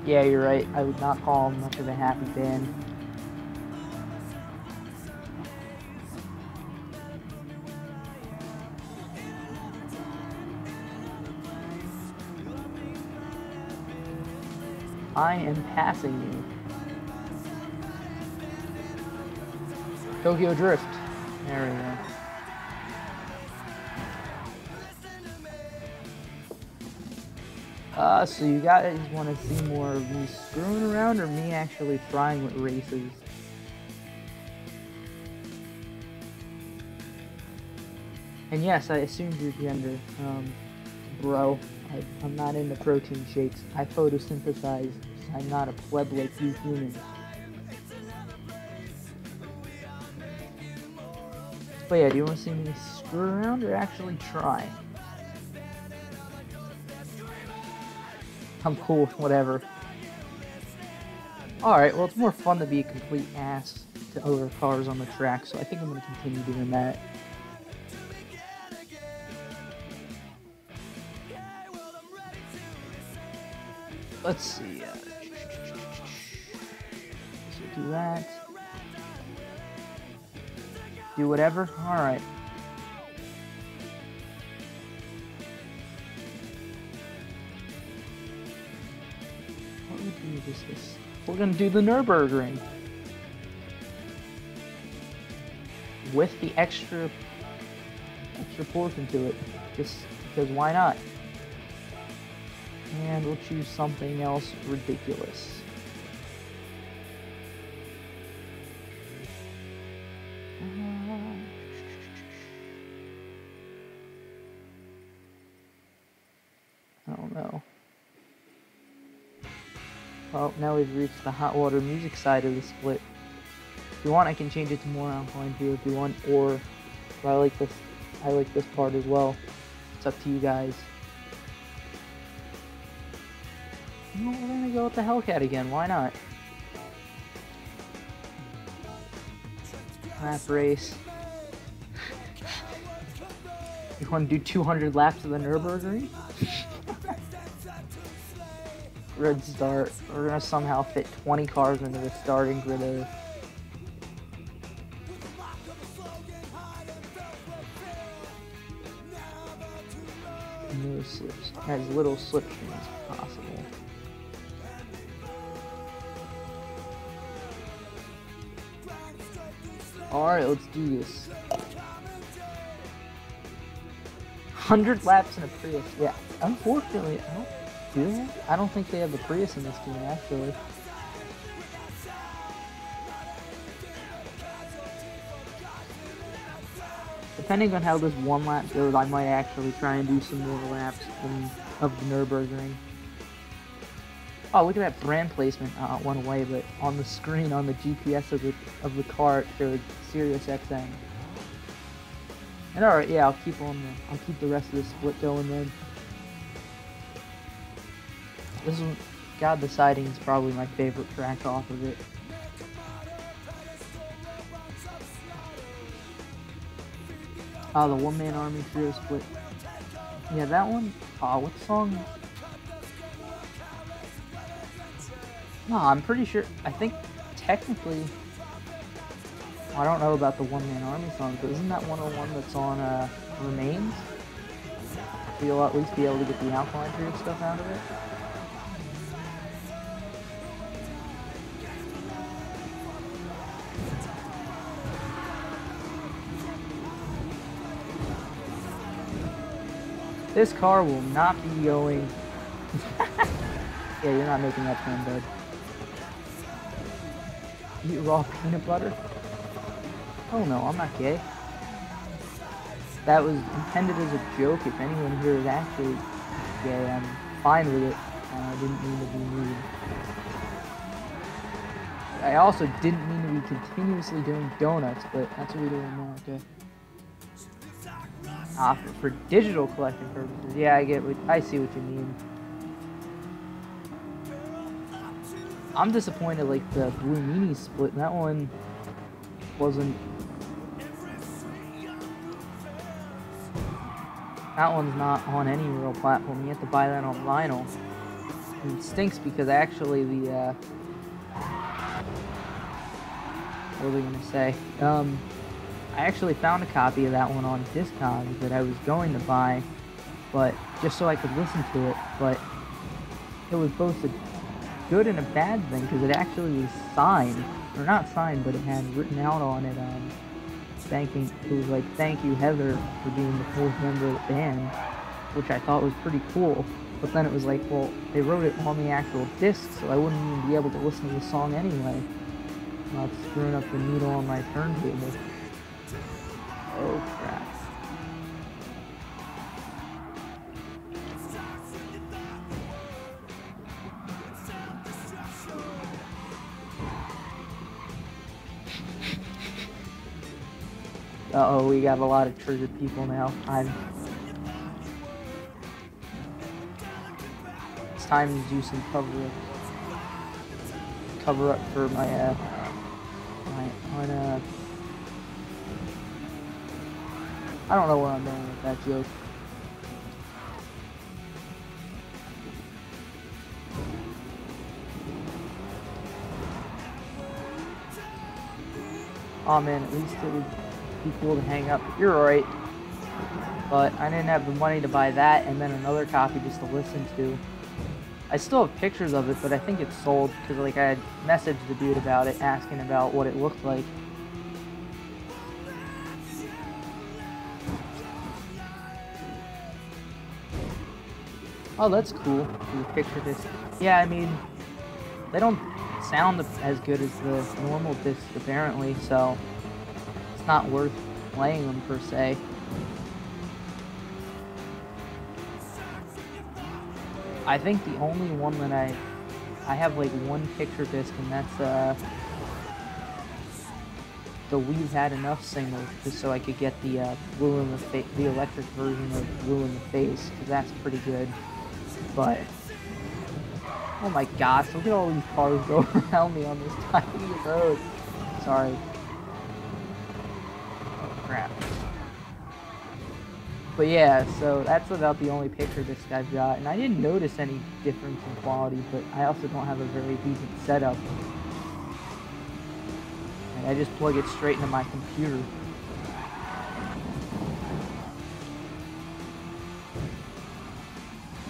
Yeah, you're right. I would not call him much of a happy band. I am passing you. Tokyo Drift. There we go. So you guys want to see more of me screwing around or me actually trying with races? And yes, I assumed your gender. Bro, I'm not into protein shakes. I photosynthesize. I'm not a pleb like you humans. But yeah, do you want to see me screw around or actually try? I'm cool with whatever. Alright, well it's more fun to be a complete ass to other cars on the track, so I think I'm going to continue doing that. Let's see. So do that. Do whatever? Alright. What would we do this? We're gonna do the Nürburgring. With the extra portion to it. Just because why not? And we'll choose something else ridiculous. I don't know. Well, now we've reached the hot water music side of the split. If you want, I can change it to more Alkaline Trio if you want, or if I like this part as well. It's up to you guys. No, we're gonna go with the Hellcat again, why not? Lap race. You wanna do 200 laps of the Nürburgring? Red start. We're gonna somehow fit 20 cars into the starting grid of... as little slipstream as possible. Alright, let's do this. 100 laps in a Prius. Yeah, unfortunately, I don't think they have a Prius in this game, actually. Depending on how this one lap goes, I might actually try and do some more laps of the Nürburgring. Oh, look at that brand placement. It went away, but on the screen, on the GPS of the car, it showed Sirius XM. And alright, yeah, I'll keep the rest of the split going then. This is, God, the Siding is probably my favorite track off of it. Oh, the one-man army trio split. Yeah, that one. Oh, what song? No, I'm pretty sure. I think technically. I don't know about the one-man army song, but isn't that 101 that's on Remains? So you'll at least be able to get the Alkaline Trio stuff out of it. This car will not be going. Yeah, you're not making that turn, bud. Eat raw peanut butter? Oh no, I'm not gay. That was intended as a joke. If anyone here is actually gay, I'm fine with it. I didn't mean to be mean. I also didn't mean to be continuously doing donuts, but that's what we're doing now, okay? For digital collecting purposes. Yeah, I see what you mean. I'm disappointed, like, the Blue Meanie split. That one wasn't... That one's not on any real platform. You have to buy that on vinyl. And it stinks because actually the, what was I gonna say? I actually found a copy of that one on Discogs that I was going to buy, but just so I could listen to it, but it was both a good and a bad thing, because it actually was signed, or not signed, but it had written out on it, it was like, thank you Heather for being the 4th member of the band, which I thought was pretty cool, but then it was like, well, they wrote it on the actual disc, so I wouldn't even be able to listen to the song anyway. Not screwing up the needle on my turntable. Oh crap. Uh-oh, we got a lot of triggered people now. It's time to do some cover up for my I don't know where I'm going with that joke. Oh man, at least it would be cool to hang up. You're alright. But I didn't have the money to buy that and then another copy just to listen to. I still have pictures of it, but I think it's sold because like I had messaged the dude about it, asking about what it looked like. Oh, that's cool. The picture disc. Yeah, I mean, they don't sound as good as the normal discs apparently, so it's not worth playing them per se. I think the only one that I have like one picture disc, and that's the We've Had Enough single, just so I could get the Blue in the electric version of Blue in the Face, because that's pretty good. But oh my gosh, look at all these cars going around me on this tiny road. Sorry. Oh crap. But yeah, so that's about the only picture disc I've got, and I didn't notice any difference in quality, but I also don't have a very decent setup. And I just plug it straight into my computer.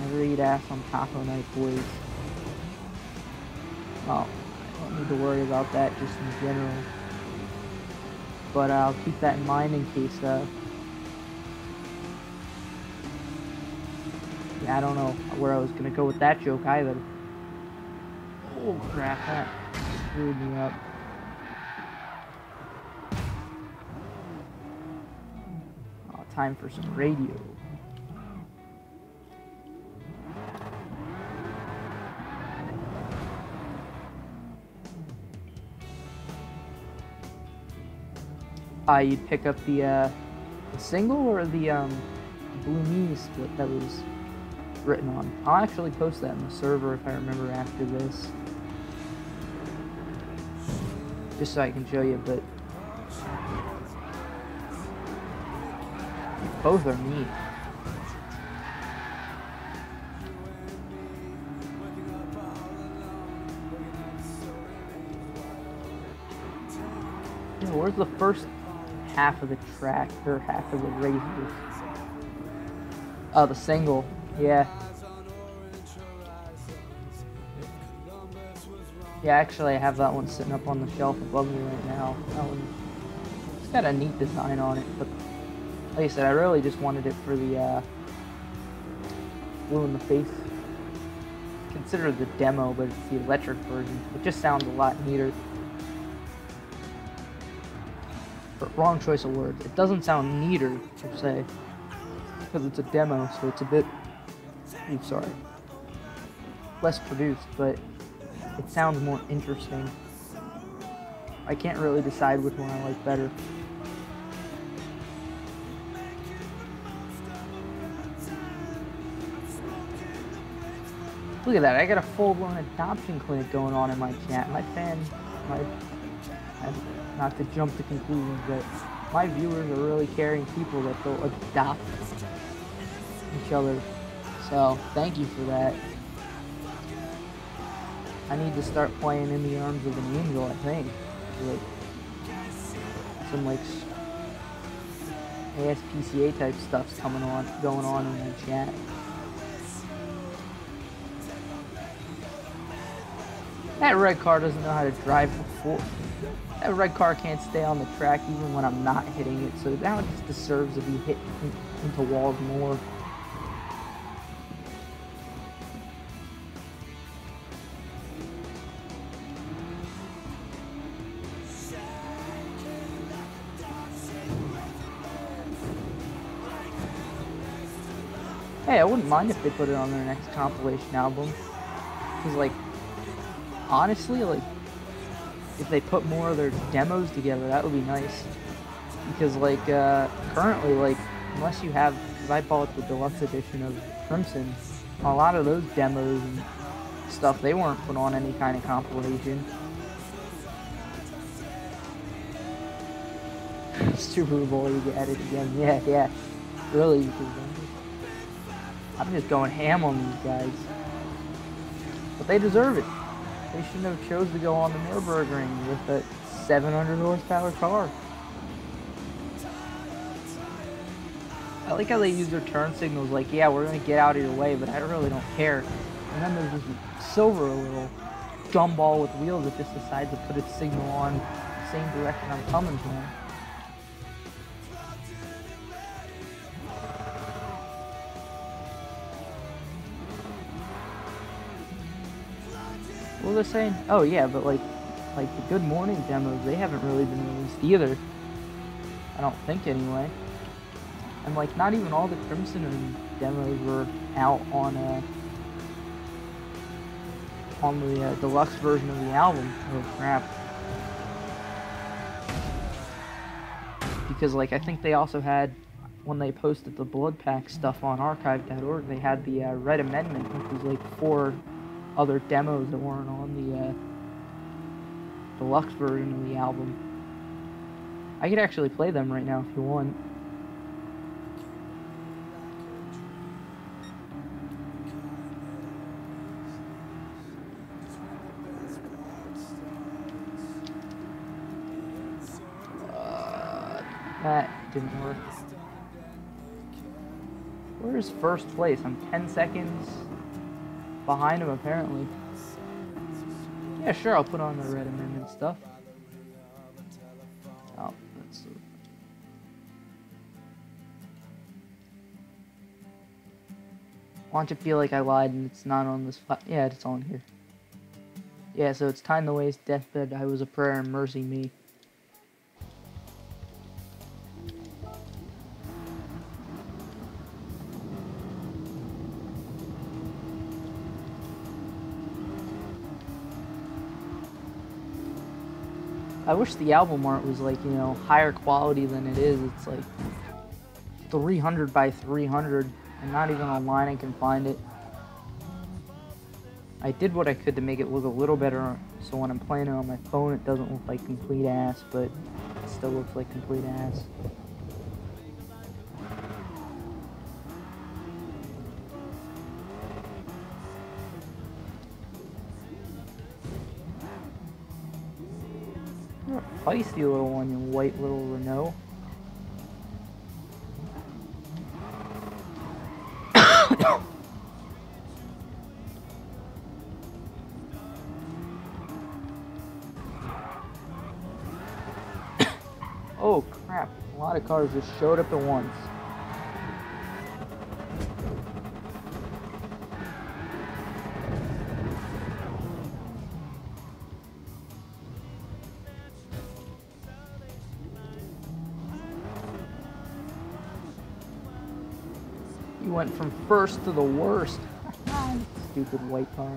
Never eat ass on taco night, boys. Well, I don't need to worry about that just in general. But I'll keep that in mind in case, yeah, I don't know where I was gonna go with that joke either. Oh crap, that screwed me up. Oh, time for some radio. You'd pick up the single or the Blue Me split that was written on. I'll actually post that in the server if I remember after this, just so I can show you. But both are neat. Yeah, where's the first half of the track, or half of the races? Oh, the single. Yeah. Yeah, actually I have that one sitting up on the shelf above me right now. That one, it's got a neat design on it, but like I said, I really just wanted it for the blue in the face. Consider the demo, but it's the electric version. It just sounds a lot neater. But wrong choice of words. It doesn't sound neater, per se, because it's a demo, so it's a bit, I'm sorry, less produced, but it sounds more interesting. I can't really decide which one I like better. Look at that, I got a full-blown adoption clinic going on in my chat. Not to jump to conclusions, but my viewers are really caring people that they'll adopt each other. So, thank you for that. I need to start playing In the Arms of an Angel, I think. Like, some like ASPCA type stuff's going on in the chat. That red car doesn't know how to drive before. That red car can't stay on the track even when I'm not hitting it, so now it just deserves to be hit into walls more. Hey, I wouldn't mind if they put it on their next compilation album. Because, like, honestly, like, if they put more of their demos together, that would be nice. Because, like, currently, like, unless you have, because I bought the deluxe edition of Crimson, a lot of those demos and stuff, they weren't put on any kind of compilation. Super Bowl, you get it again. Yeah. Really, because I'm just going ham on these guys. But they deserve it. They shouldn't have chose to go on the Nürburgring with a 700 horsepower car. I like how they use their turn signals like, yeah, we're going to get out of your way, but I really don't care. And then there's this Silver, a little gumball with wheels that just decides to put its signal on the same direction I'm coming from. What was I saying? Oh yeah, but like the Good Morning demos, they haven't really been released either. I don't think anyway. And like not even all the Crimson demos were out on the deluxe version of the album. Oh crap. Because like I think they also had, when they posted the Blood Pack stuff on archive.org, they had the Red Amendment, which was like 4 other demos that weren't on the deluxe version of the album. I could actually play them right now if you want. That didn't work. Where Where's first place? I'm 10 seconds behind him, apparently. Yeah, sure, I'll put on the red amendment stuff. Oh, that's... Why don't you feel like I lied and it's not on this file? Yeah, it's on here. Yeah, so it's time to waste deathbed. I was a prayer and mercy me. I wish the album art was like, you know, higher quality than it is. It's like 300 by 300 and not even online I can find it. I did what I could to make it look a little better so when I'm playing it on my phone it doesn't look like complete ass, but it still looks like complete ass. You're a feisty little one, you white little Renault. Oh crap, a lot of cars just showed up at once. You went from first to the worst. Stupid white car.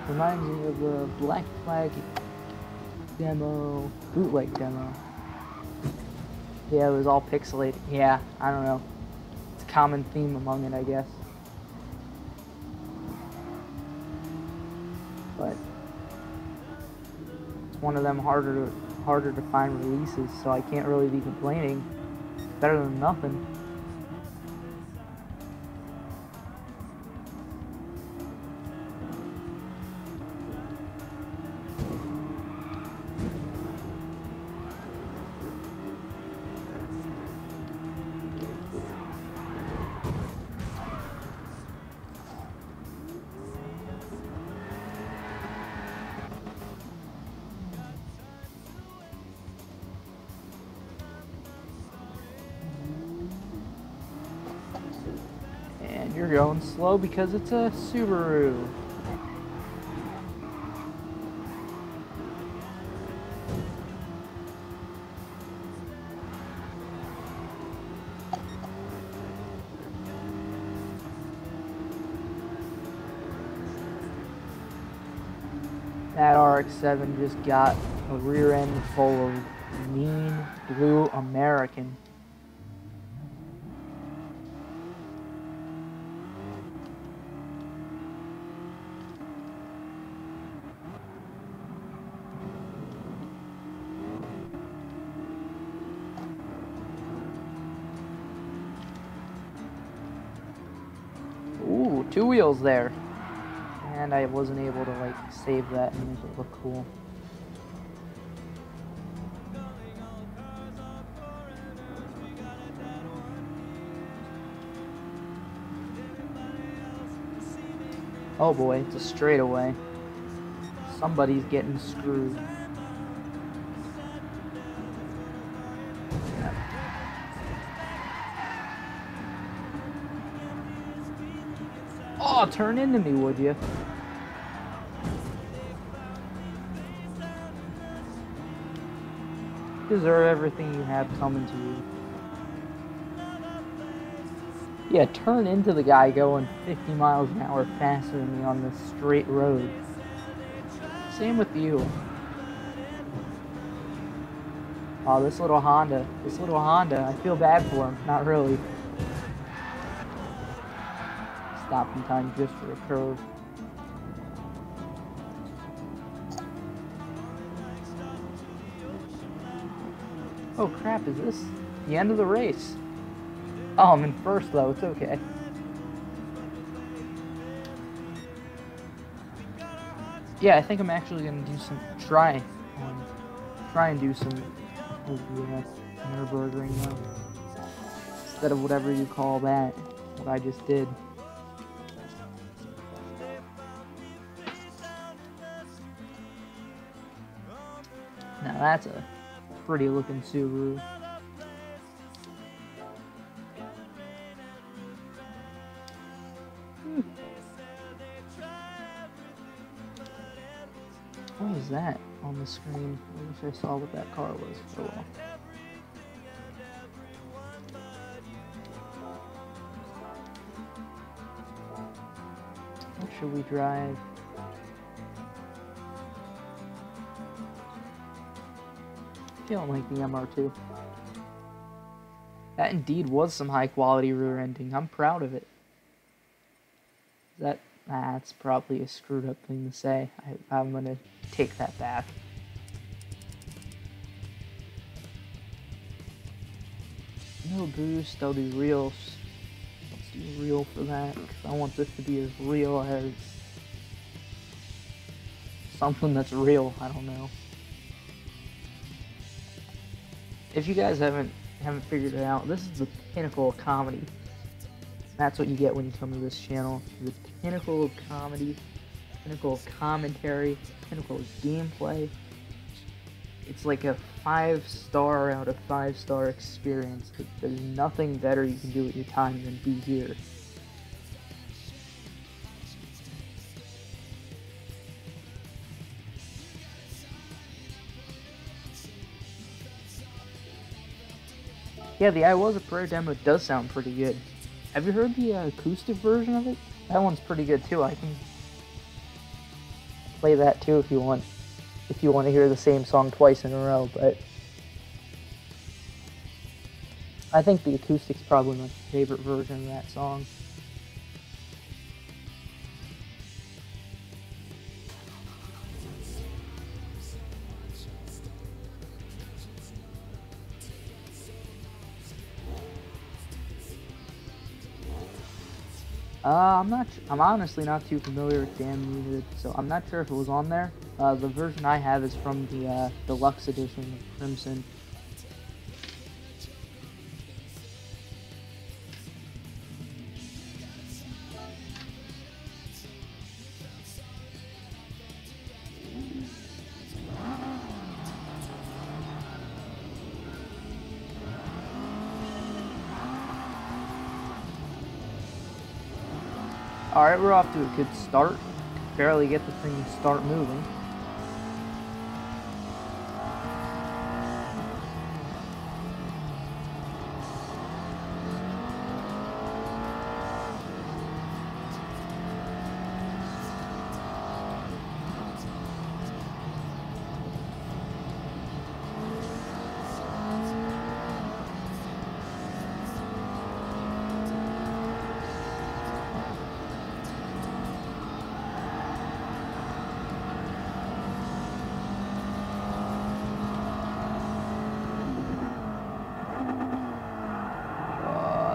Reminds me of the Black Flag demo, bootleg demo. Yeah, it was all pixelated. Yeah, I don't know. It's a common theme among it, I guess. But it's one of them harder to find releases, so I can't really be complaining. It's better than nothing. You're going slow because it's a Subaru. That RX-7 just got a rear end full of mean blue American. Ooh, two wheels there. And I wasn't able to like save that and make it look cool. Oh boy, it's a straightaway. Somebody's getting screwed. Oh, turn into me, would you? Deserve everything you have coming to you. Yeah, turn into the guy going 50 miles an hour faster than me on this straight road. Same with you. Oh, this little Honda. I feel bad for him. Not really. Stop in time just for a curve. Oh crap, is this the end of the race? Oh, I'm in first though, it's okay. Yeah, I think I'm actually gonna do some try and do some of the Nürburgring now. Instead of whatever you call that, what I just did. Now that's a pretty looking Subaru. What is that on the screen? I wish I saw what that car was. Oh well. What should we drive? I don't like the MR2. That indeed was some high quality rear ending. I'm proud of it. That's probably a screwed up thing to say. I'm gonna take that back. No boost, I'll do real. Let's do real for that, because I want this to be as real as something that's real. I don't know. If you guys haven't figured it out, this is the pinnacle of comedy. That's what you get when you come to this channel. The pinnacle of comedy, pinnacle of commentary, pinnacle of gameplay. It's like a 5-star out of 5-star experience. There's nothing better you can do with your time than be here. Yeah, the I Was a Prayer demo does sound pretty good. Have you heard the acoustic version of it? That one's pretty good too. I can play that too if you want. If you want to hear the same song twice in a row, but I think the acoustic's probably my favorite version of that song. I'm honestly not too familiar with Damn Muted, so I'm not sure if it was on there. The version I have is from the Deluxe edition of Crimson. Alright, we're off to a good start. Barely get the thing to start moving.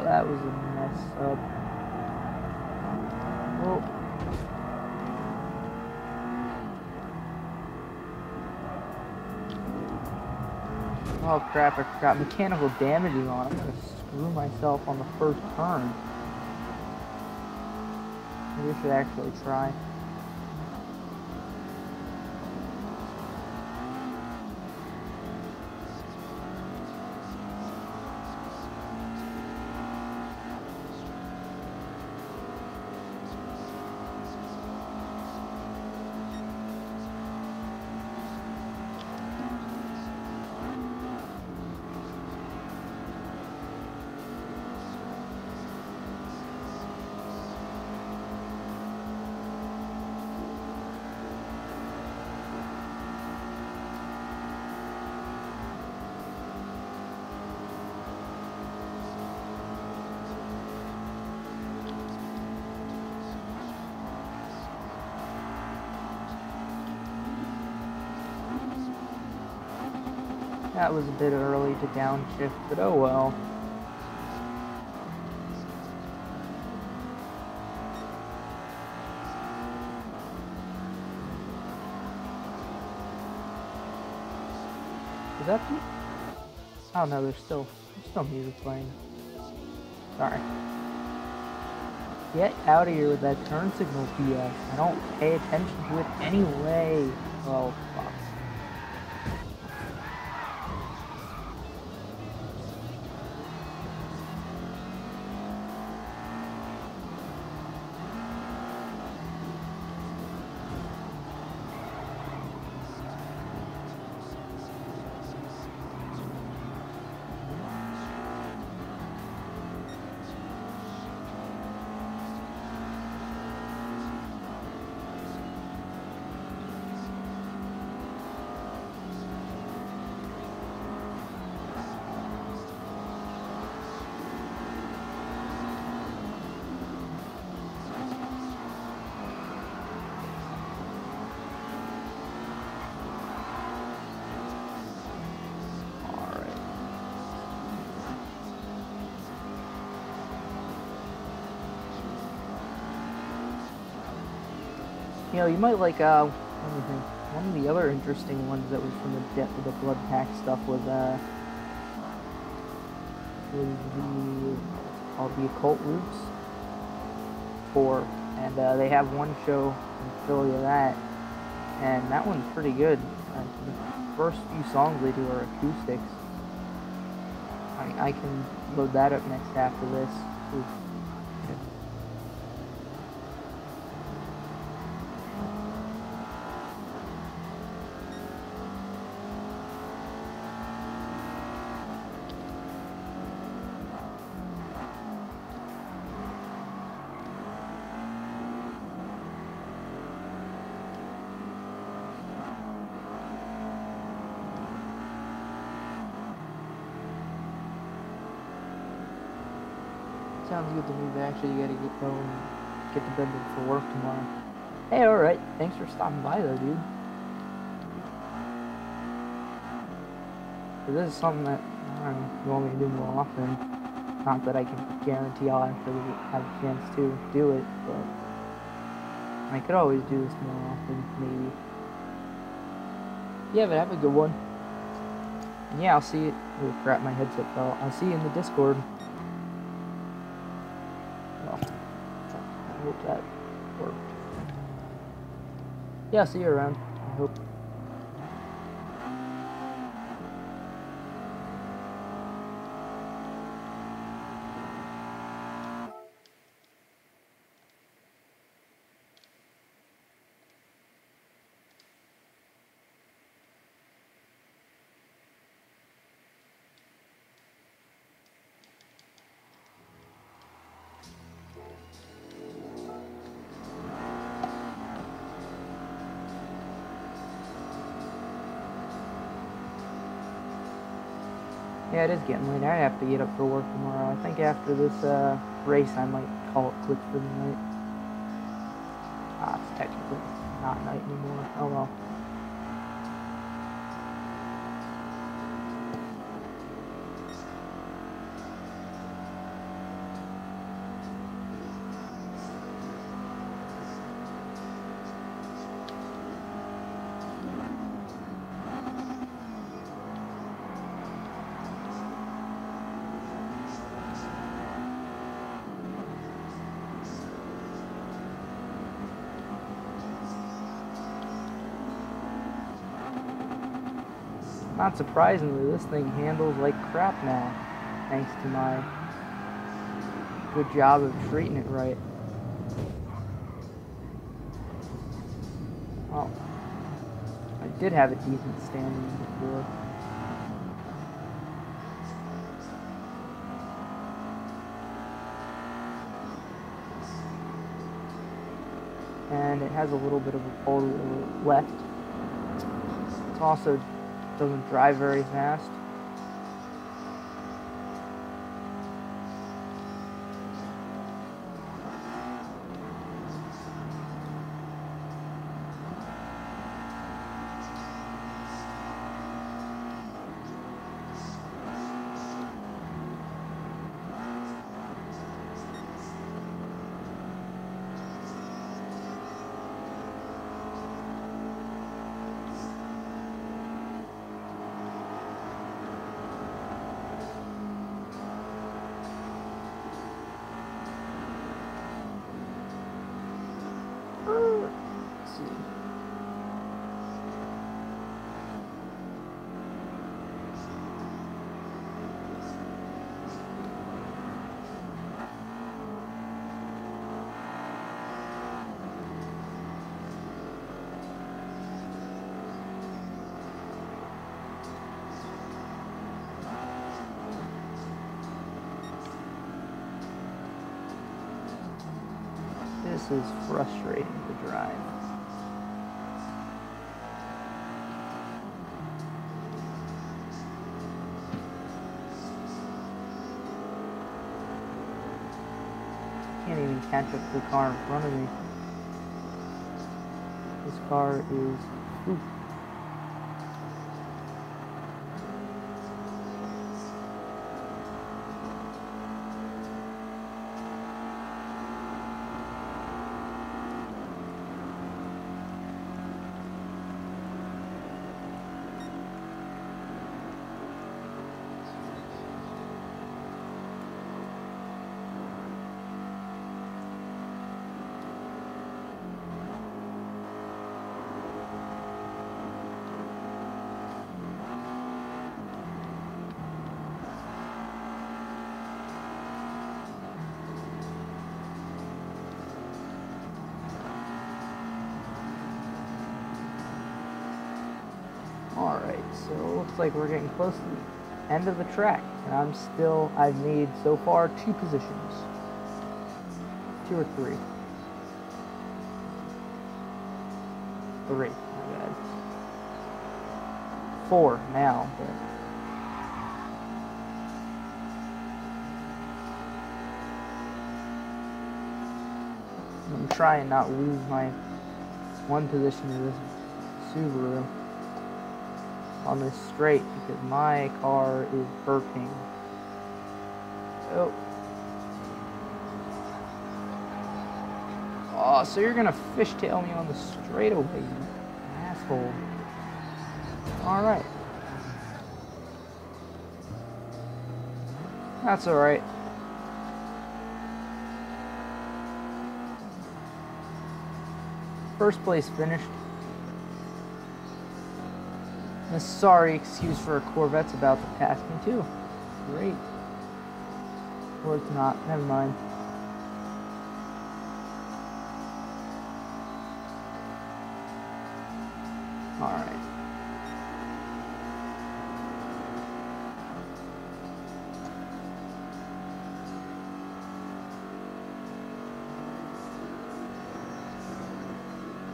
That was a mess up. Oh. Oh crap, I got mechanical damages on. I'm gonna screw myself on the first turn. Maybe I should actually try. That was a bit early to downshift, but oh well. Is that the... Oh no, there's still music playing. Sorry. Get out of here with that turn signal BS. I don't pay attention to it anyway. Oh, fuck. You know, you might like, let me think. One of the other interesting ones that was from the depth of the blood pack stuff was the, called the Occult Roots tour, and they have one show in Philly of that, and that one's pretty good. The first few songs they do are acoustics. I can load that up next after this. Ooh. Sounds good to me, but actually you gotta get going, get to bed for work tomorrow. Hey, alright, thanks for stopping by though, dude. So this is something that, I don't know, you want me to do more often. Not that I can guarantee I'll actually have a chance to do it, but I could always do this more often, maybe. Yeah, but have a good one. And yeah, I'll see you. Oh crap, my headset fell. I'll see you in the Discord. I hope that worked. Yeah, I'll see you around. I hope. Yeah, it is getting late. I have to get up for work tomorrow. I think after this race, I might call it quits for the night. It's technically not night anymore. Oh well. Not surprisingly, this thing handles like crap now, thanks to my good job of treating it right. Well, I did have a decent standing before. And it has a little bit of a pull to the left. It's also doesn't drive very fast. This is frustrating to drive. Can't even catch up to the car in front of me. This car is... Ooh. Alright, so it looks like we're getting close to the end of the track, and I've made so far 2 positions. 2 or 3. 3, my bad. 4 now, but... I'm trying not to lose my 1 position in this Subaru on this straight because my car is burping. Oh. Oh, so you're gonna fishtail me on the straightaway, you asshole. Alright. That's alright. First place finished. A sorry excuse for a Corvette's about to pass me too. Great. Or it's not. Never mind. Alright.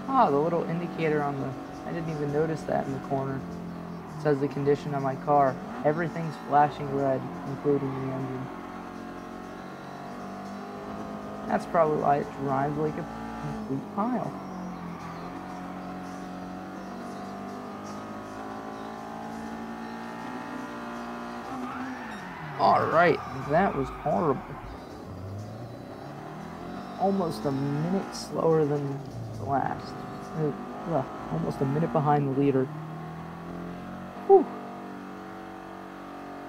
Ah, the little indicator on the... I didn't even notice that in the corner. It says the condition of my car. Everything's flashing red, including the engine. That's probably why it drives like a complete pile. Alright, that was horrible. Almost a minute slower than the last. Almost a minute behind the leader. Whew.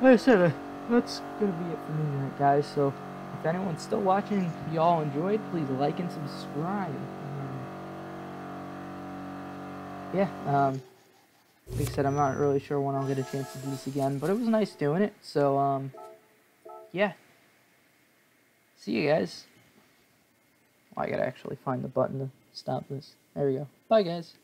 Like I said, that's gonna be it for me tonight, guys. So, if anyone's still watching, y'all enjoyed, please like and subscribe. Like I said, I'm not really sure when I'll get a chance to do this again, but it was nice doing it. So, yeah. See you guys. Oh, I gotta actually find the button to stop this. There we go. Bye, guys.